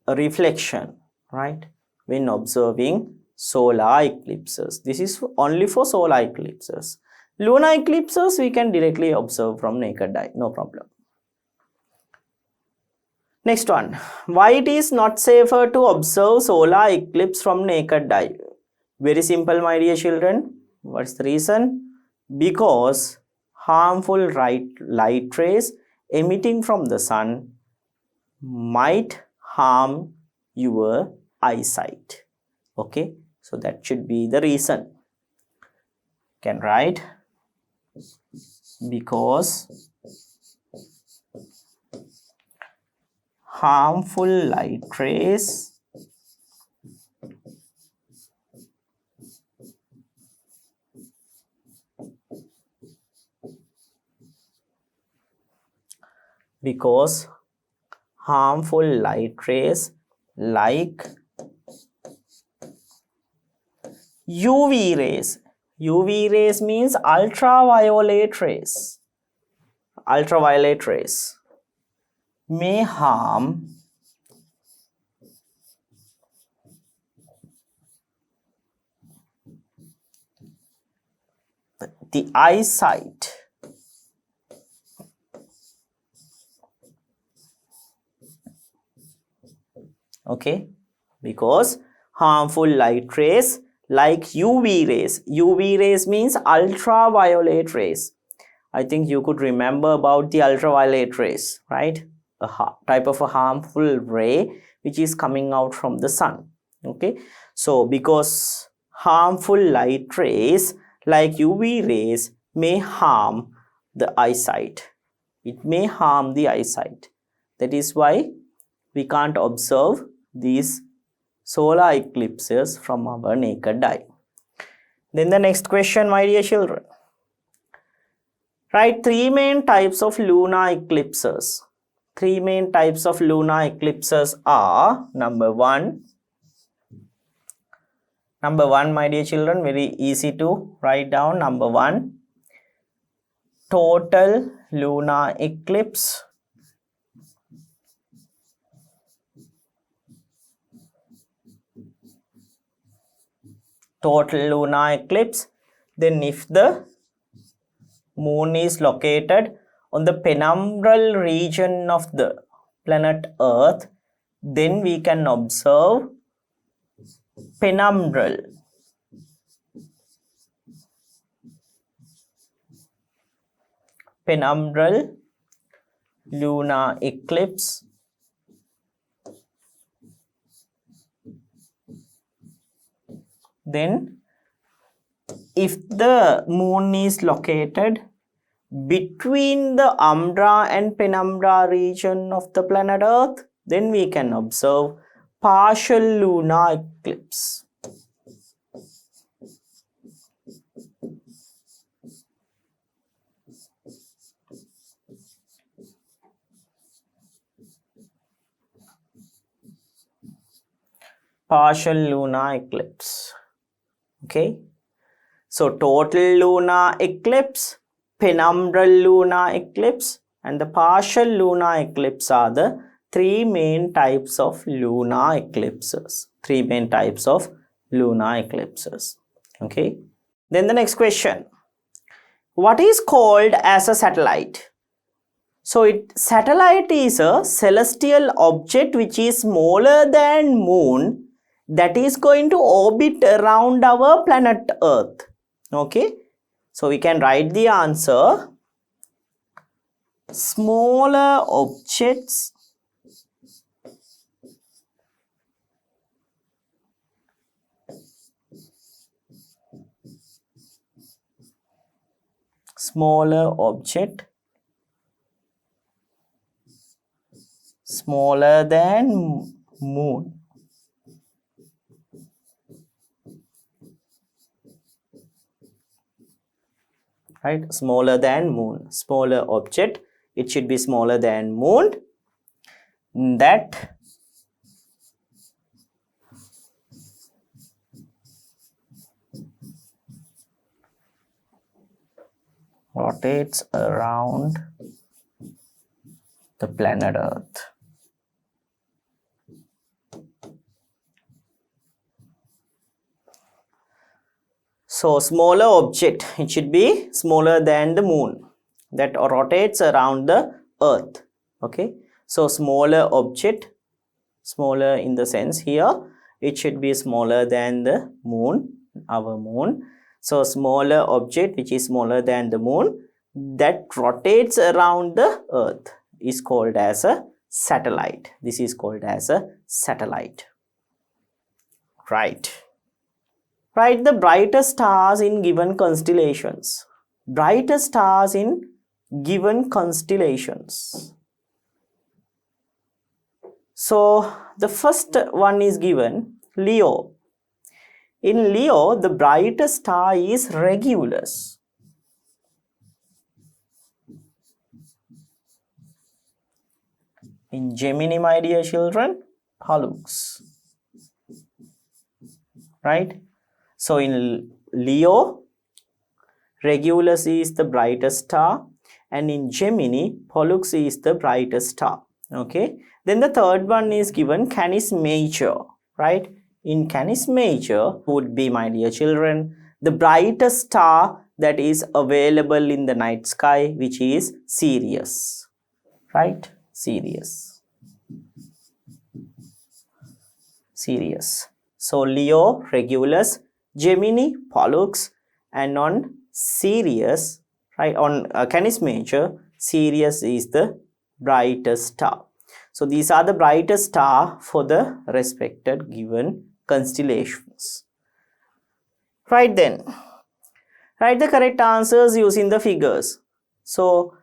a reflection, right, when observing solar eclipses. This is only for solar eclipses. Lunar eclipses we can directly observe from naked eye, no problem. Next one, why it is not safer to observe solar eclipse from naked eye? Very simple, my dear children. What's the reason? Because harmful light rays emitting from the sun might harm your eyesight. Okay, so that should be the reason. Can write because harmful light rays like UV rays. UV rays means ultraviolet rays. Ultraviolet rays may harm the eyesight. Okay, because harmful light rays like UV rays. UV rays means ultraviolet rays. I think you could remember about the ultraviolet rays, right? A type of a harmful ray which is coming out from the sun. Okay, so because harmful light rays like UV rays may harm the eyesight. It may harm the eyesight. That is why we can't observe these solar eclipses from our naked eye. Then the next question, my dear children. Write three main types of lunar eclipses. Three main types of lunar eclipses are number one, my dear children, very easy to write down. Number one, total lunar eclipse. Total lunar eclipse. Then if the moon is located on the penumbral region of the planet Earth, then we can observe penumbral. Penumbral lunar eclipse. Then if the moon is located between the umbra and penumbra region of the planet Earth, then we can observe partial lunar eclipse. Partial lunar eclipse. Okay, so total lunar eclipse, penumbral lunar eclipse, and the partial lunar eclipse are the three main types of lunar eclipses. Three main types of lunar eclipses. Okay, then the next question, what is called as a satellite? So satellite is a celestial object which is smaller than moon that is going to orbit around our planet Earth. Okay, so we can write the answer, smaller objects smaller than moon. Right, smaller than moon, smaller object, it should be smaller than moon, that rotates around the planet Earth. So smaller object, it should be smaller than the moon that rotates around the Earth. Okay, so smaller object, smaller in the sense here, it should be smaller than the moon, our moon. So smaller object which is smaller than the moon that rotates around the Earth is called as a satellite. This is called as a satellite. Right. Write the brightest stars in given constellations. Brightest stars in given constellations. So the first one is given Leo. In Leo, the brightest star is Regulus. In Gemini, my dear children, Pollux. Right? So in Leo, Regulus is the brightest star, and in Gemini, Pollux is the brightest star. Okay. Then the third one is given Canis Major. Right? In Canis Major would be, my dear children, the brightest star that is available in the night sky, which is Sirius. Right? Sirius. Sirius. So Leo, Regulus, Gemini, Pollux, and on Sirius, right, on Canis Major, Sirius is the brightest star. So these are the brightest star for the respected given constellations. Right then, write the correct answers using the figures. So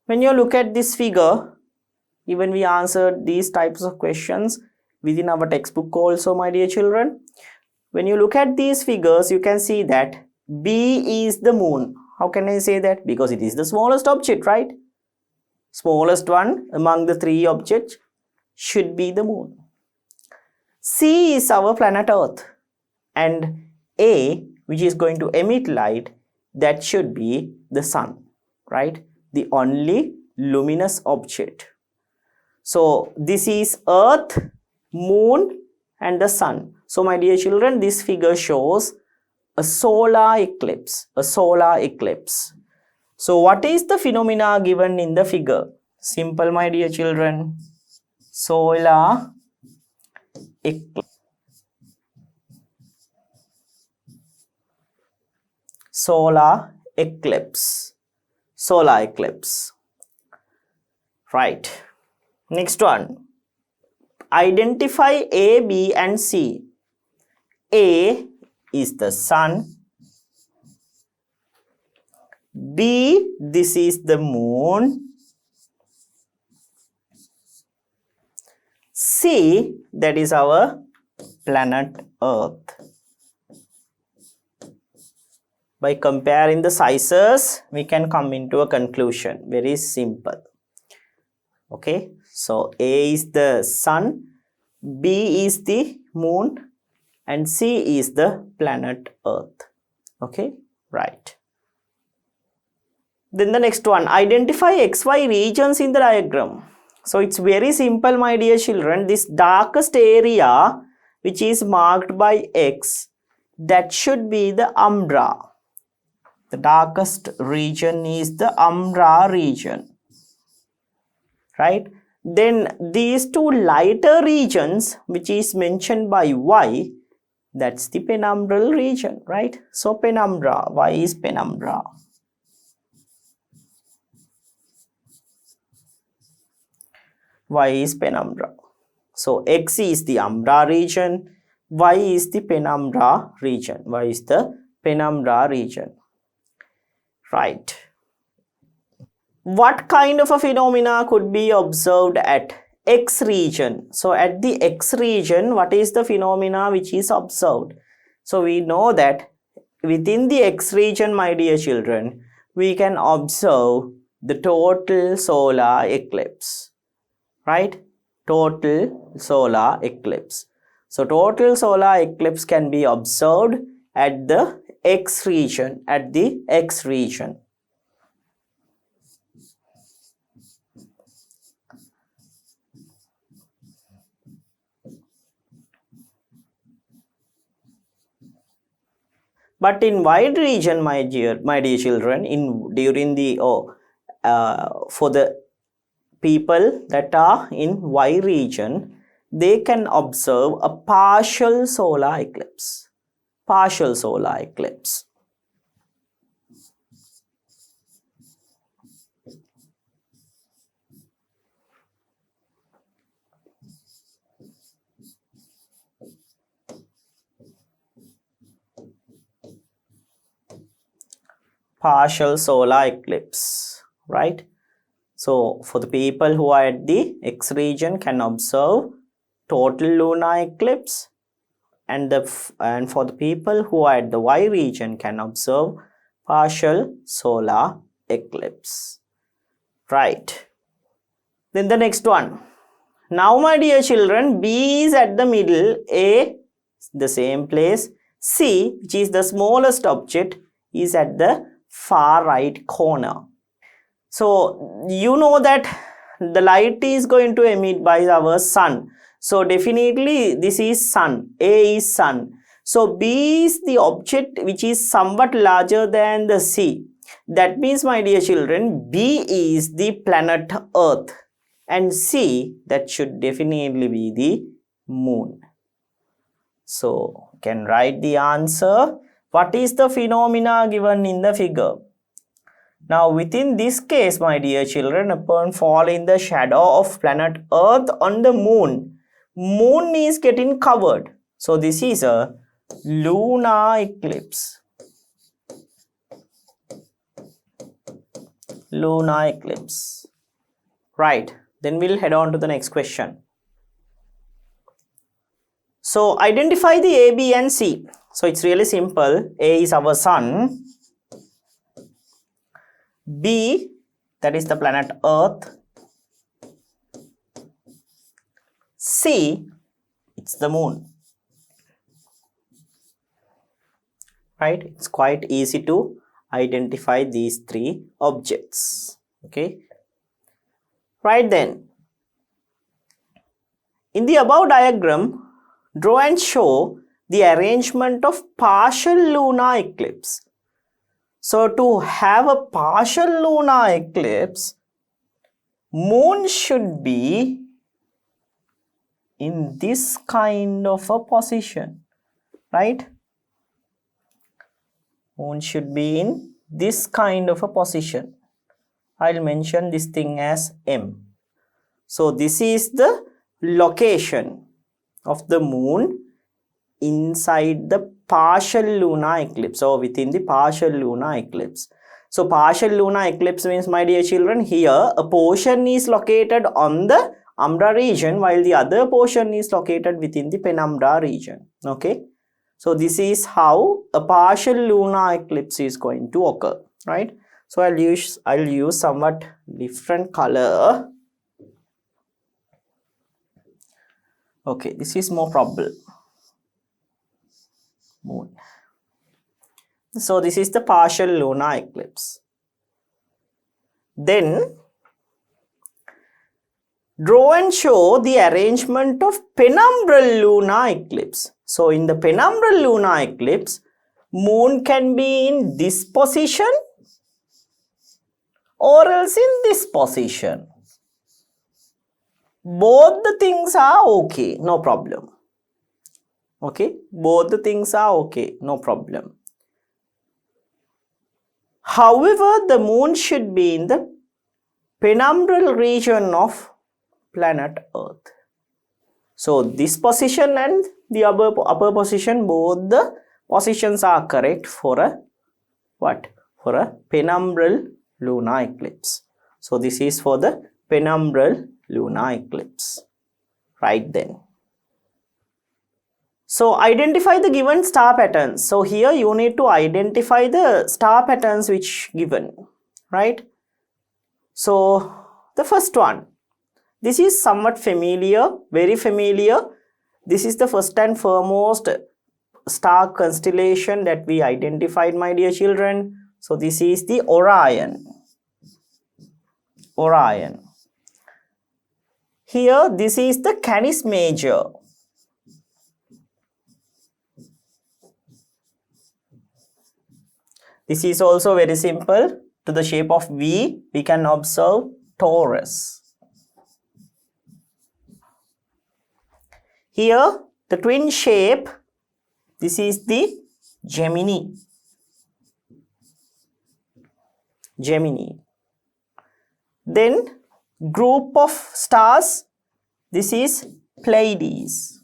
when you look at this figure, even we answered these types of questions within our textbook also, my dear children. When you look at these figures, you can see that B is the moon. How can I say that? Because it is the smallest object, right? Smallest one among the three objects should be the moon. C is our planet Earth, and A, which is going to emit light, that should be the sun, right? The only luminous object. So this is Earth, moon, and the sun. So my dear children, this figure shows a solar eclipse. A solar eclipse. So what is the phenomena given in the figure? Simple, my dear children. Solar eclipse. Solar eclipse. Solar eclipse. Right. Next one. Identify A, B, and C. A is the sun. B, this is the moon. C, that is our planet Earth. By comparing the sizes, we can come into a conclusion. Very simple. Okay, so A is the sun, B is the moon, and C is the planet Earth. Okay, right. Then the next one, identify XY regions in the diagram. So it's very simple, my dear children. This darkest area which is marked by X, that should be the umbra. The darkest region is the umbra region. Right? Then these two lighter regions which is mentioned by Y, that's the penumbral region, right? So penumbra, Y is penumbra. Y is penumbra. So X is the umbra region, Y is the penumbra region. Y is the penumbra region. Right. What kind of a phenomena could be observed at X region? So at the X region, what is the phenomena which is observed? So we know that within the X region, my dear children, we can observe the total solar eclipse. Right? Total solar eclipse. So total solar eclipse can be observed at the X region, at the X region. But in wide region, my dear children, during the for the people that are in Y region, they can observe a partial solar eclipse. Partial solar eclipse. Partial solar eclipse, right? So for the people who are at the X region can observe total lunar eclipse, and for the people who are at the Y region can observe partial solar eclipse, right? Then the next one. Now my dear children, B is at the middle, A the same place, C, which is the smallest object, is at the far right corner. So you know that the light is going to emit by our sun. So definitely this is sun, A is sun. So B is the object which is somewhat larger than the C. That means, my dear children, B is the planet Earth, and C, that should definitely be the moon. So can write the answer. What is the phenomena given in the figure? Now within this case, my dear children, upon fall in the shadow of planet Earth on the moon, moon is getting covered. So this is a lunar eclipse. Lunar eclipse. Right. Then we'll head on to the next question. So identify the A, B and C. So it's really simple. A is our sun. B, that is the planet Earth. C, it's the moon. Right? It's quite easy to identify these three objects. Okay. Right then. In the above diagram, draw and show the arrangement of partial lunar eclipse. So to have a partial lunar eclipse, moon should be in this kind of a position, right? Moon should be in this kind of a position. I'll mention this thing as M. So this is the location of the moon inside the partial lunar eclipse, or within the partial lunar eclipse. So partial lunar eclipse means, my dear children, here a portion is located on the umbra region while the other portion is located within the penumbra region. Okay. So this is how a partial lunar eclipse is going to occur, right? So I'll use somewhat different color. Okay, this is more probable. Moon. So this is the partial lunar eclipse. Then draw and show the arrangement of penumbral lunar eclipse. So in the penumbral lunar eclipse, moon can be in this position or else in this position. Both the things are okay, no problem. Okay, both the things are okay, no problem. However, the moon should be in the penumbral region of planet Earth. So this position and the upper position, both the positions are correct for a what? For a penumbral lunar eclipse. So this is for the penumbral lunar eclipse. Right then. So identify the given star patterns. So here you need to identify the star patterns which given, right? So the first one, this is somewhat familiar, very familiar. This is the first and foremost star constellation that we identified, my dear children. So this is the Orion. Orion. Here this is the Canis Major. This is also very simple. To the shape of V, we can observe torus. Here, the twin shape, this is the Gemini. Then, group of stars, this is Pleiades.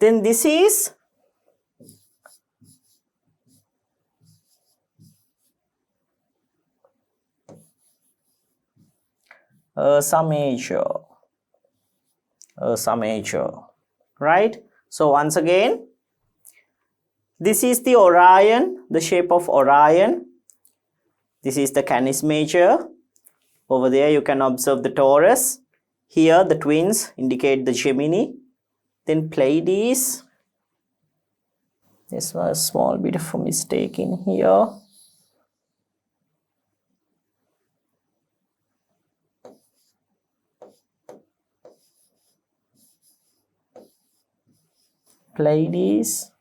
Then this is Ursa Major, right? So once again, this is the Orion, the shape of Orion. This is the Canis Major. Over there you can observe the Taurus. Here the twins indicate the Gemini. Then Pleiades. This was a small bit of a mistake in here. Pleiades.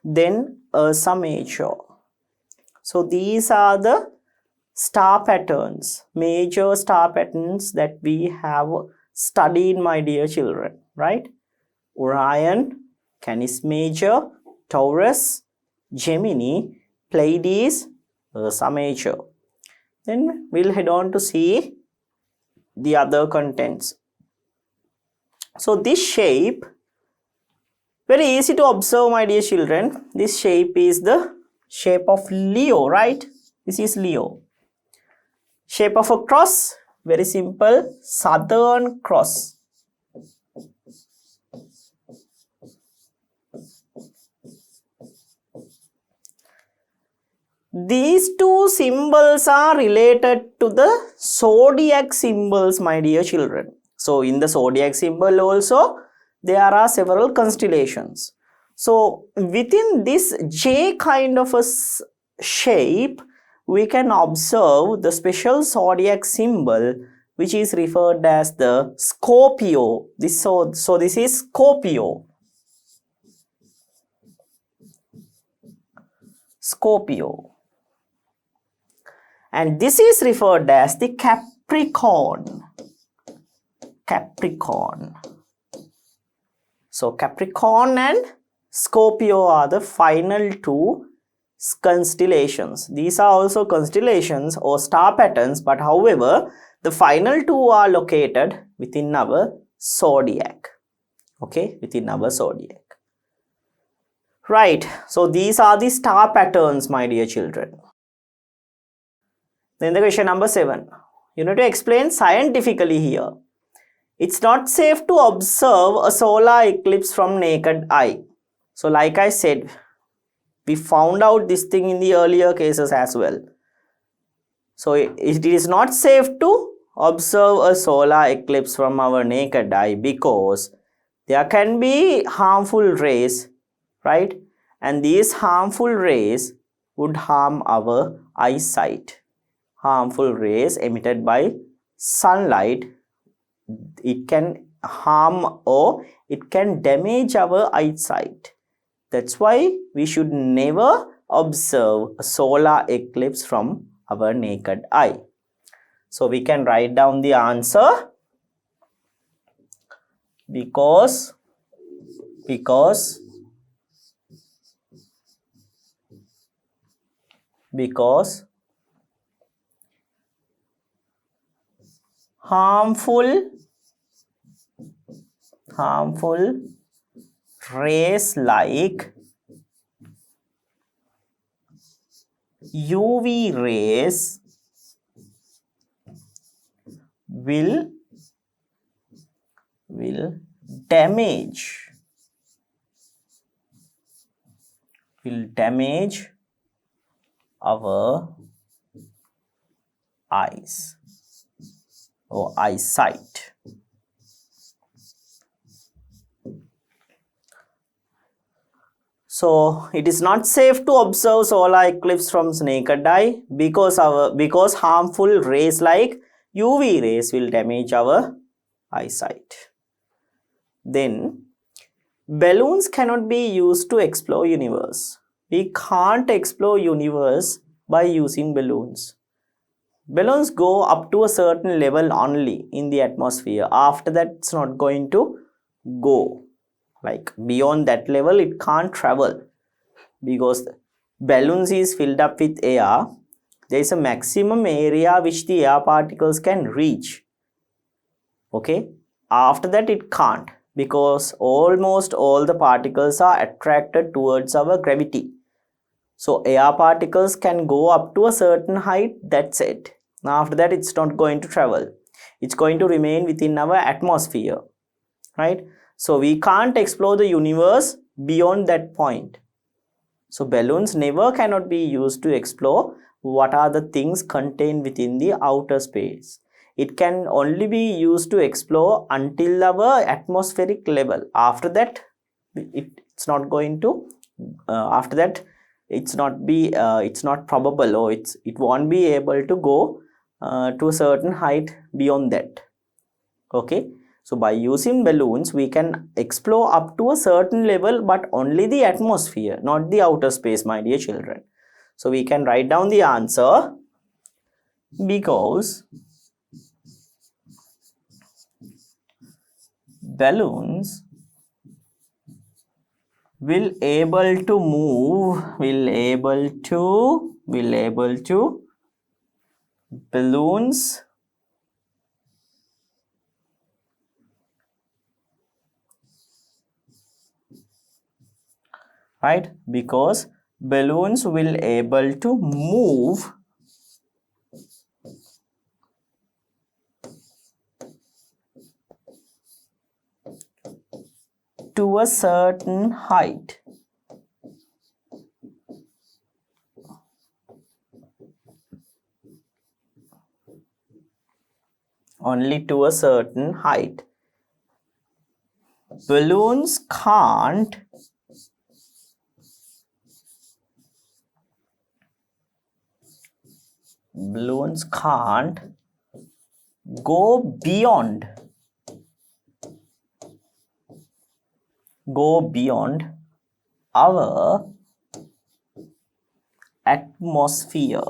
Then Ursa Major. So these are the star patterns, major star patterns that we have studied, my dear children, right? Orion, Canis Major, Taurus, Gemini, Pleiades, Ursa Major. Then we'll head on to see the other contents. So this shape, very easy to observe, my dear children. This shape is the shape of Leo, right? This is Leo. Shape of a cross, very simple, Southern Cross. These two symbols are related to the zodiac symbols, my dear children. So in the zodiac symbol also, there are several constellations. So within this J kind of a shape, we can observe the special zodiac symbol which is referred as the Scorpio. So this is Scorpio. And this is referred as the Capricorn. So Capricorn and Scorpio are the final two constellations. These are also constellations or star patterns, but however, the final two are located within our zodiac. Okay, within our zodiac. Right, so these are the star patterns, my dear children. Then the question number 7. You need to explain scientifically here. It's not safe to observe a solar eclipse from naked eye. So like I said, we found out this thing in the earlier cases as well. So it is not safe to observe a solar eclipse from our naked eye because there can be harmful rays, right? And these harmful rays would harm our eyesight. Harmful rays emitted by sunlight, it can harm or it can damage our eyesight. That's why we should never observe a solar eclipse from our naked eye. So we can write down the answer because harmful rays like UV rays will damage our eyes or eyesight. So it is not safe to observe solar eclipse from naked eye because harmful rays like UV rays will damage our eyesight. Then balloons cannot be used to explore universe. We can't explore universe by using balloons. Balloons go up to a certain level only in the atmosphere. After that, it's not going to go. Like beyond that level, it can't travel because balloons is filled up with air. There is a maximum area which the air particles can reach. Okay, after that it can't, because almost all the particles are attracted towards our gravity. So air particles can go up to a certain height, that's it. After that it's not going to travel. It's going to remain within our atmosphere, right? So we can't explore the universe beyond that point. So balloons never cannot be used to explore what are the things contained within the outer space. It can only be used to explore until our atmospheric level. After that, it's not going to. After that, it's not probable, or it won't be able to go to a certain height beyond that. Okay. So by using balloons, we can explore up to a certain level, but only the atmosphere, not the outer space, my dear children. So we can write down the answer, because balloons will able to move, balloons right, because balloons will able to move to a certain height. Only to a certain height. Balloons can't go beyond our atmosphere.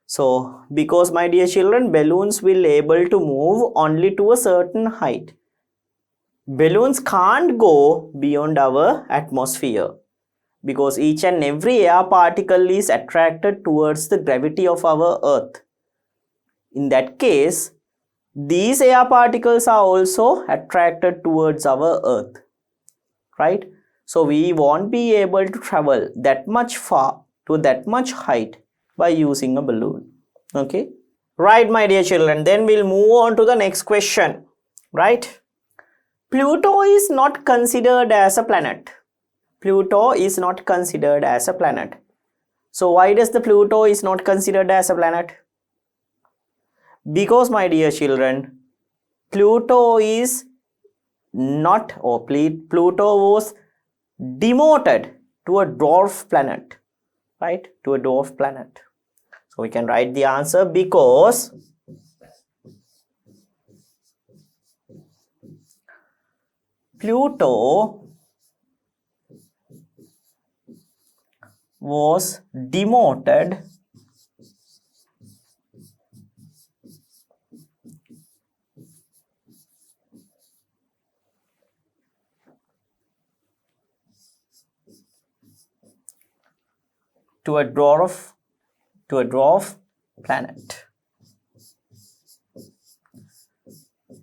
So because, my dear children, balloons will able to move only to a certain height. Balloons can't go beyond our atmosphere, because each and every air particle is attracted towards the gravity of our earth. In that case, these air particles are also attracted towards our earth, right? So we won't be able to travel that much far to that much height by using a balloon. Okay, right, my dear children, then we'll move on to the next question, right? Pluto is not considered as a planet. Pluto is not considered as a planet. So why does the Pluto is not considered as a planet? Because, my dear children, Pluto is not, or Pluto was demoted to a dwarf planet, right? To a dwarf planet. So we can write the answer, because Pluto was demoted to a dwarf planet,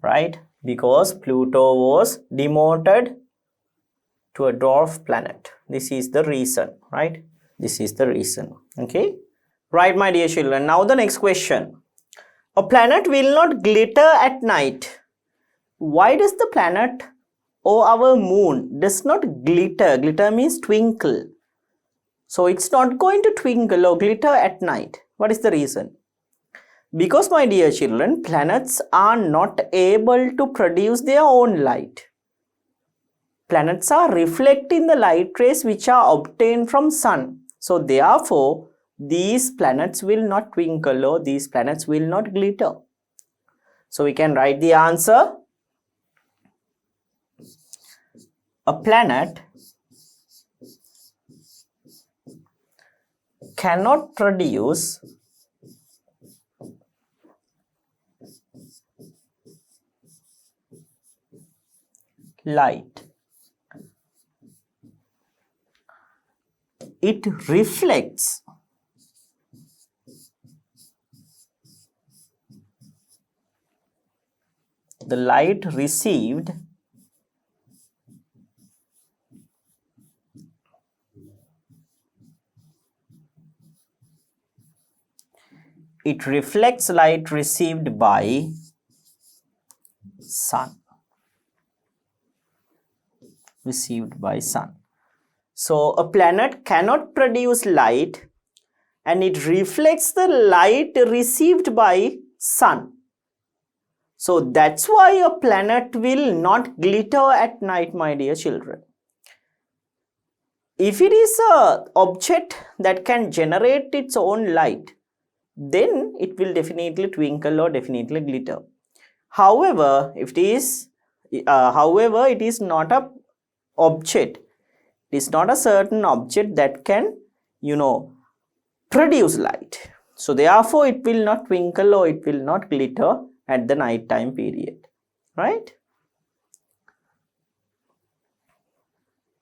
right? Because Pluto was demoted to a dwarf planet. This is the reason, right? This is the reason. Okay, right, my dear children. Now the next question. A planet will not glitter at night. Why does the planet or our moon does not glitter? Glitter means twinkle. So it's not going to twinkle or glitter at night. What is the reason? Because, my dear children, planets are not able to produce their own light. Planets are reflecting the light rays which are obtained from sun. So therefore, these planets will not twinkle or these planets will not glitter. So we can write the answer. A planet cannot produce light. It reflects the light received light received by sun. So a planet cannot produce light and it reflects the light received by sun. So that's why a planet will not glitter at night, my dear children. If it is an object that can generate its own light, then it will definitely twinkle or definitely glitter. However, it is not a object. It is not a certain object that can, produce light. So therefore, it will not twinkle or it will not glitter at the night time period, right?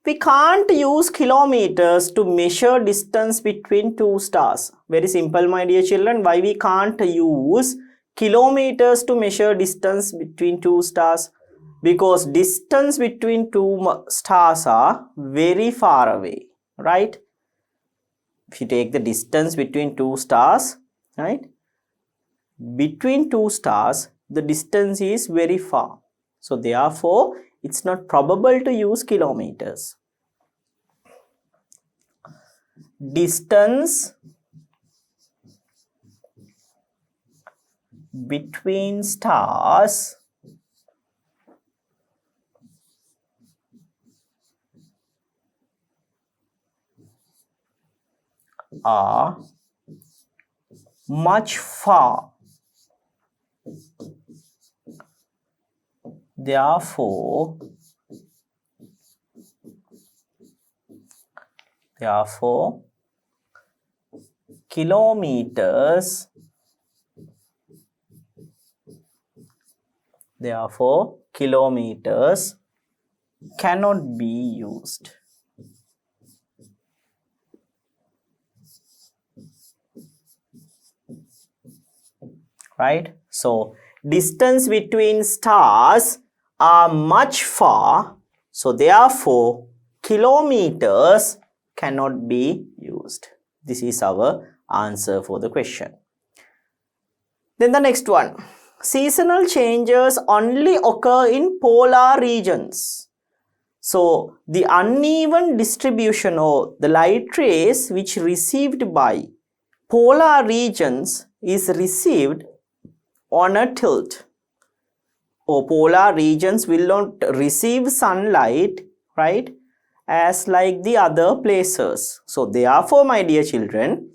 We can't use kilometers to measure distance between two stars. Very simple, my dear children. Why we can't use kilometers to measure distance between two stars? Because distance between two stars are very far away, right? If you take the distance between two stars, right? Between two stars, the distance is very far. So therefore, it's not probable to use kilometers. Distance between stars are much far. Therefore, kilometers cannot be used. Right? So distance between stars are much far, so therefore kilometers cannot be used. This is our answer for the question. Then the next one. Seasonal changes only occur in polar regions. So the uneven distribution or the light rays which received by polar regions is received on a tilt. Or polar regions will not receive sunlight, right, as like the other places. So therefore, my dear children,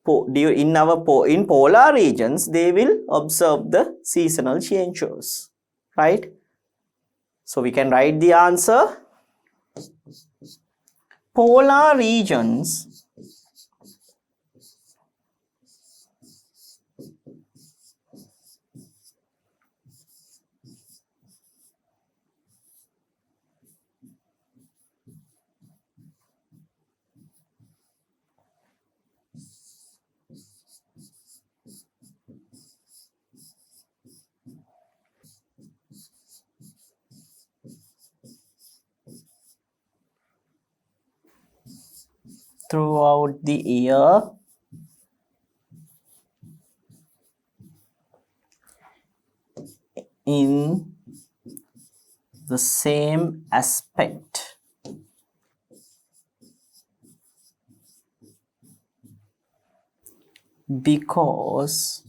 in polar regions, they will observe the seasonal changes, right? So we can write the answer. Polar regions throughout the year in the same aspect. Because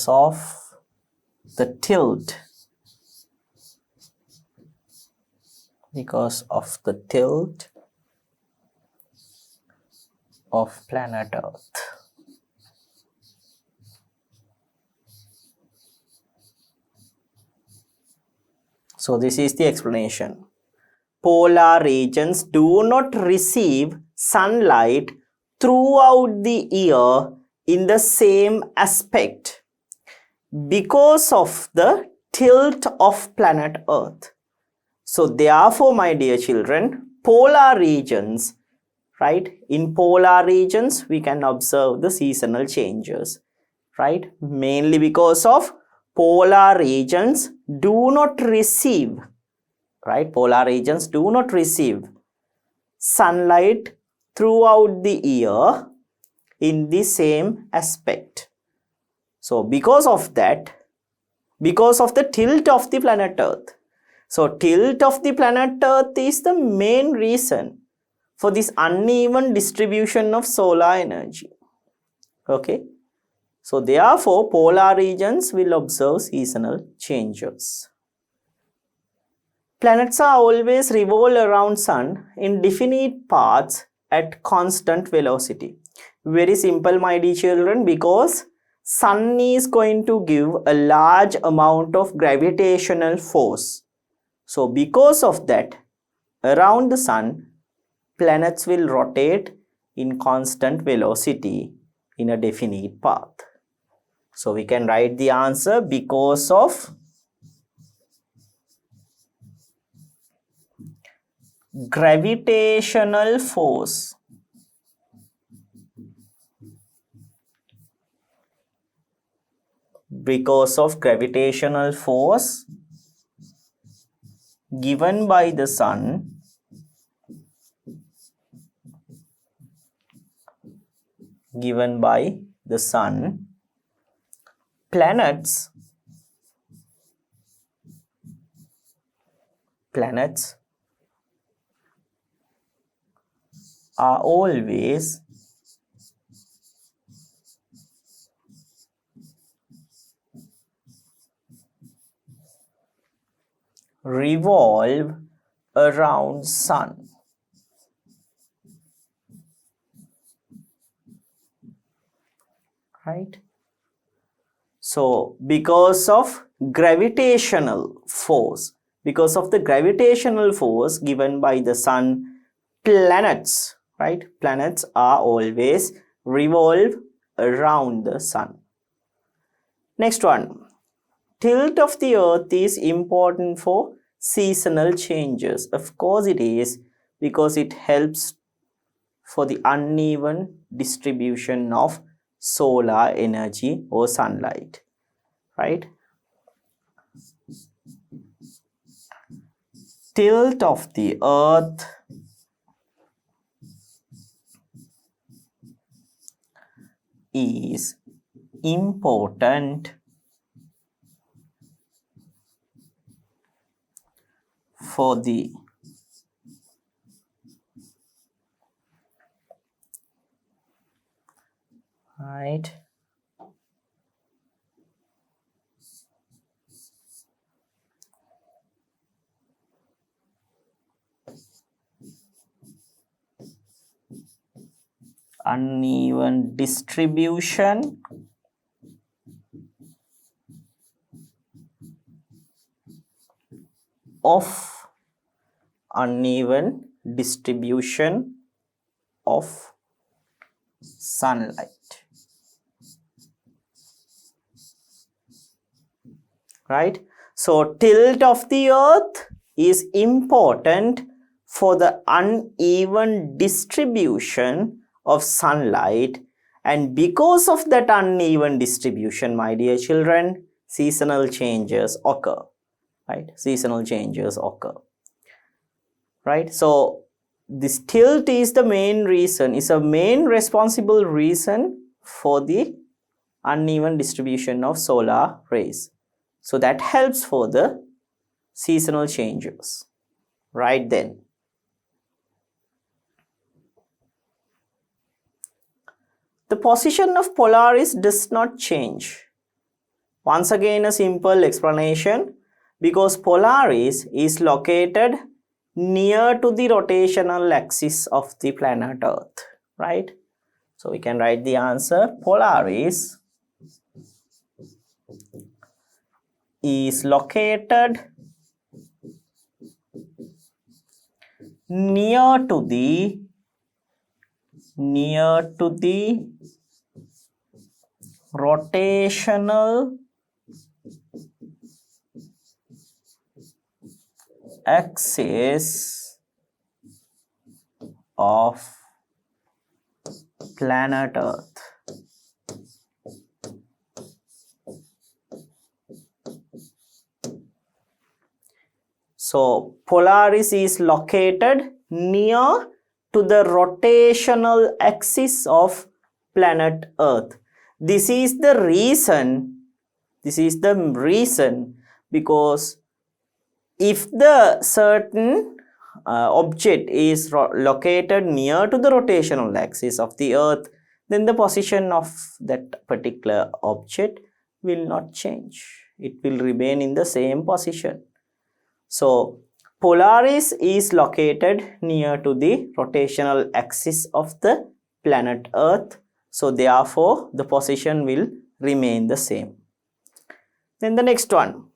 of the tilt because of the tilt of planet Earth. So this is the explanation. Polar regions do not receive sunlight throughout the year in the same aspect because of the tilt of planet Earth. So therefore, my dear children, polar regions, right? In polar regions, we can observe the seasonal changes, right? Mainly because of polar regions do not receive, right? Polar regions do not receive sunlight throughout the year in the same aspect. So because of that, because of the tilt of the planet Earth. So tilt of the planet Earth is the main reason for this uneven distribution of solar energy. Okay. So therefore, polar regions will observe seasonal changes. Planets are always revolve around sun in definite paths at constant velocity. Very simple, my dear children, because sun is going to give a large amount of gravitational force. So because of that, around the sun, planets will rotate in constant velocity in a definite path. So we can write the answer because of gravitational force. Because of gravitational force given by the sun, planets are always revolve around sun. Right? So because of gravitational force, because of the gravitational force given by the sun, planets, right? Planets are always revolve around the sun. Next one. Tilt of the earth is important for seasonal changes. Of course it is, because it helps for the uneven distribution of solar energy or sunlight, right? Tilt of the earth is important for the right uneven distribution of sunlight, right? So tilt of the earth is important for the uneven distribution of sunlight, and because of that uneven distribution, my dear children, seasonal changes occur, right? Seasonal changes occur, right? So this tilt is the main reason, is a main responsible reason for the uneven distribution of solar rays. So that helps for the seasonal changes, right? Then the position of Polaris does not change. Once again, a simple explanation, because Polaris is located near to the rotational axis of the planet Earth, right? So we can write the answer. Polaris is located near to the rotational axis of planet Earth. So Polaris is located near to the rotational axis of planet Earth. This is the reason because if the certain object is located near to the rotational axis of the Earth, then the position of that particular object will not change. It will remain in the same position. So Polaris is located near to the rotational axis of the planet Earth. So therefore the position will remain the same. Then the next one.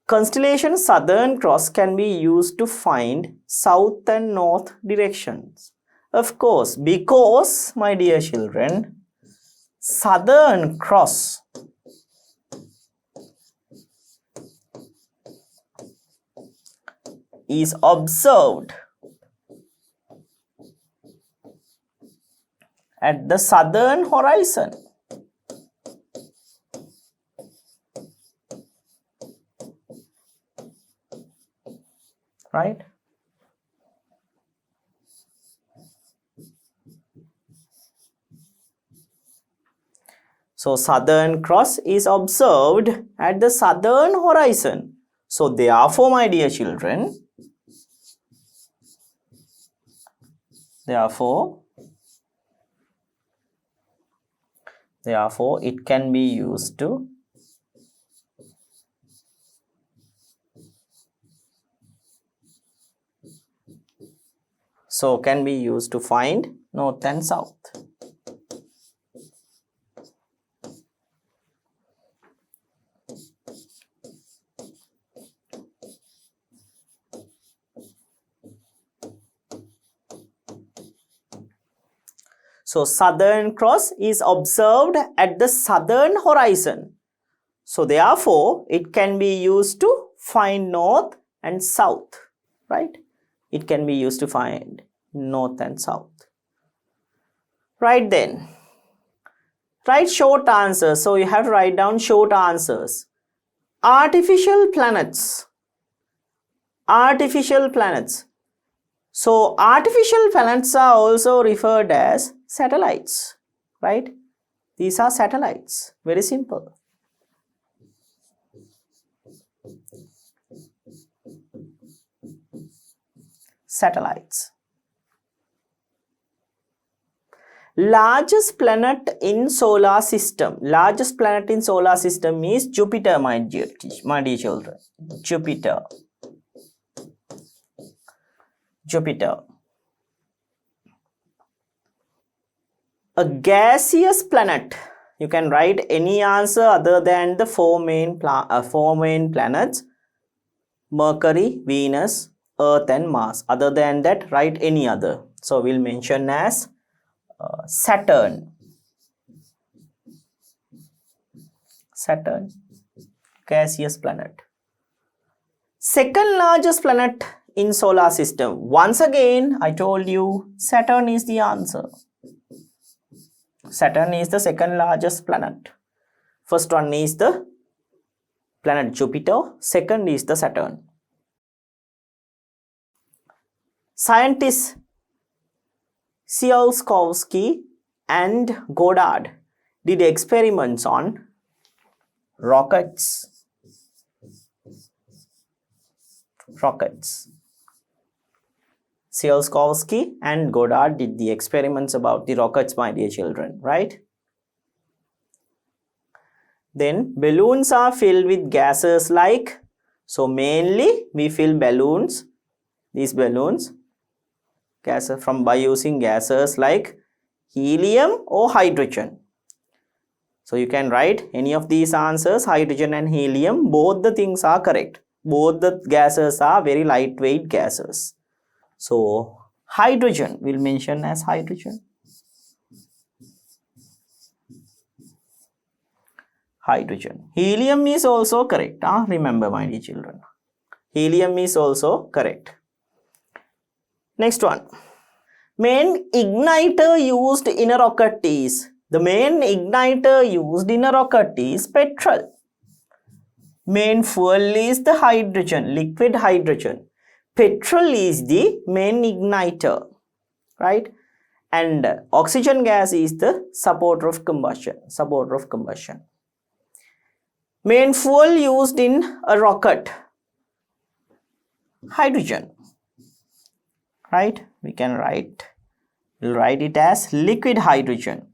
Constellation Southern Cross can be used to find south and north directions. Of course, because, my dear children, Southern Cross is observed at the southern horizon. Right? So Southern Cross is observed at the southern horizon. So therefore, my dear children, therefore it can be used to find north and south. So Southern Cross is observed at the southern horizon. So therefore, it can be used to find north and south, right? It can be used to find north and south. Right then, write short answers. So you have to write down short answers. Artificial planets. So artificial planets are also referred as satellites, right? These are satellites. Very simple. Satellites. Largest planet in solar system. Largest planet in solar system is Jupiter, my dear children. Jupiter. A gaseous planet. You can write any answer other than the four main planets: Mercury, Venus, Earth and Mars. Other than that, write any other. So we'll mention as Saturn, gaseous planet. Second largest planet in solar system. Once again, I told you Saturn is the answer. Saturn is the second largest planet. First one is the planet Jupiter. Second is the Saturn. Scientists Tsiolkovsky and Goddard did experiments on rockets. Tsiolkovsky and Goddard did the experiments about the rockets, my dear children, right? Then balloons are filled with gases like, so mainly we fill balloons these balloons? Gases by using gases like helium or hydrogen. So you can write any of these answers, hydrogen and helium, both the things are correct. Both the gases are very lightweight gases. So hydrogen will mention as hydrogen. Hydrogen. Helium is also correct. Remember, my dear children. Helium is also correct. Next one. Main igniter used in a rocket is. The main igniter used in a rocket is petrol. Main fuel is the hydrogen, liquid hydrogen. Petrol is the main igniter, right? And oxygen gas is the supporter of combustion. Main fuel used in a rocket, hydrogen, right? We can we'll write it as liquid hydrogen.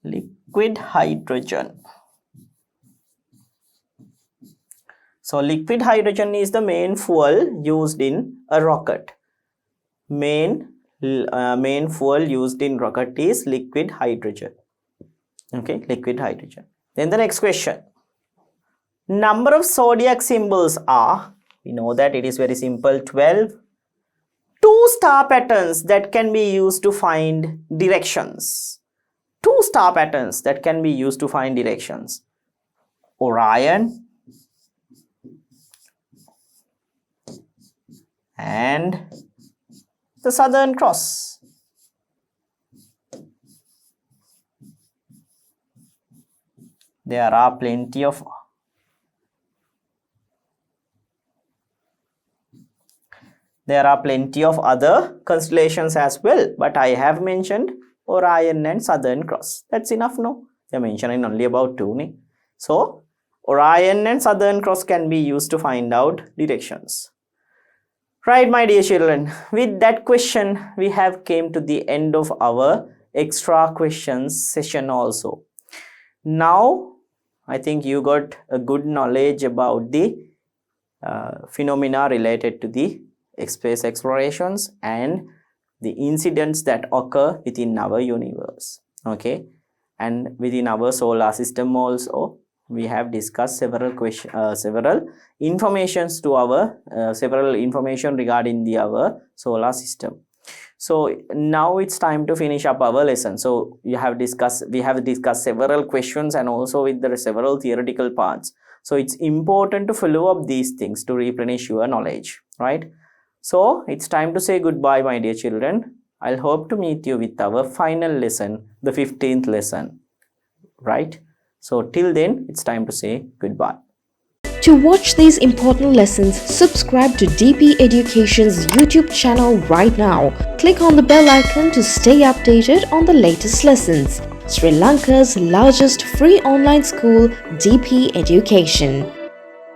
Liquid hydrogen. So liquid hydrogen is the main fuel used in a rocket. Main fuel used in rocket is liquid hydrogen. Okay, liquid hydrogen. Then the next question. Number of zodiac symbols are, we know that it is very simple, 12. 2 star patterns that can be used to find directions. 2 star patterns that can be used to find directions. Orion and the Southern Cross. There are plenty of other constellations as well, but I have mentioned Orion and Southern Cross. That's enough, no? They are mentioning only about 2. So Orion and Southern Cross can be used to find out directions. Right, my dear children, with that question we have came to the end of our extra questions session also. Now I think you got a good knowledge about the phenomena related to the space explorations and the incidents that occur within our universe. Okay, and within our solar system also we have discussed several information regarding our solar system. So now it's time to finish up our lesson. So we have discussed several questions and also with the several theoretical parts. So it's important to follow up these things to replenish your knowledge, right? So it's time to say goodbye, my dear children. I'll hope to meet you with our final lesson, the 15th lesson, right? So till then, it's time to say goodbye. To watch these important lessons, subscribe to DP Education's YouTube channel right now. Click on the bell icon to stay updated on the latest lessons. Sri Lanka's largest free online school, DP Education.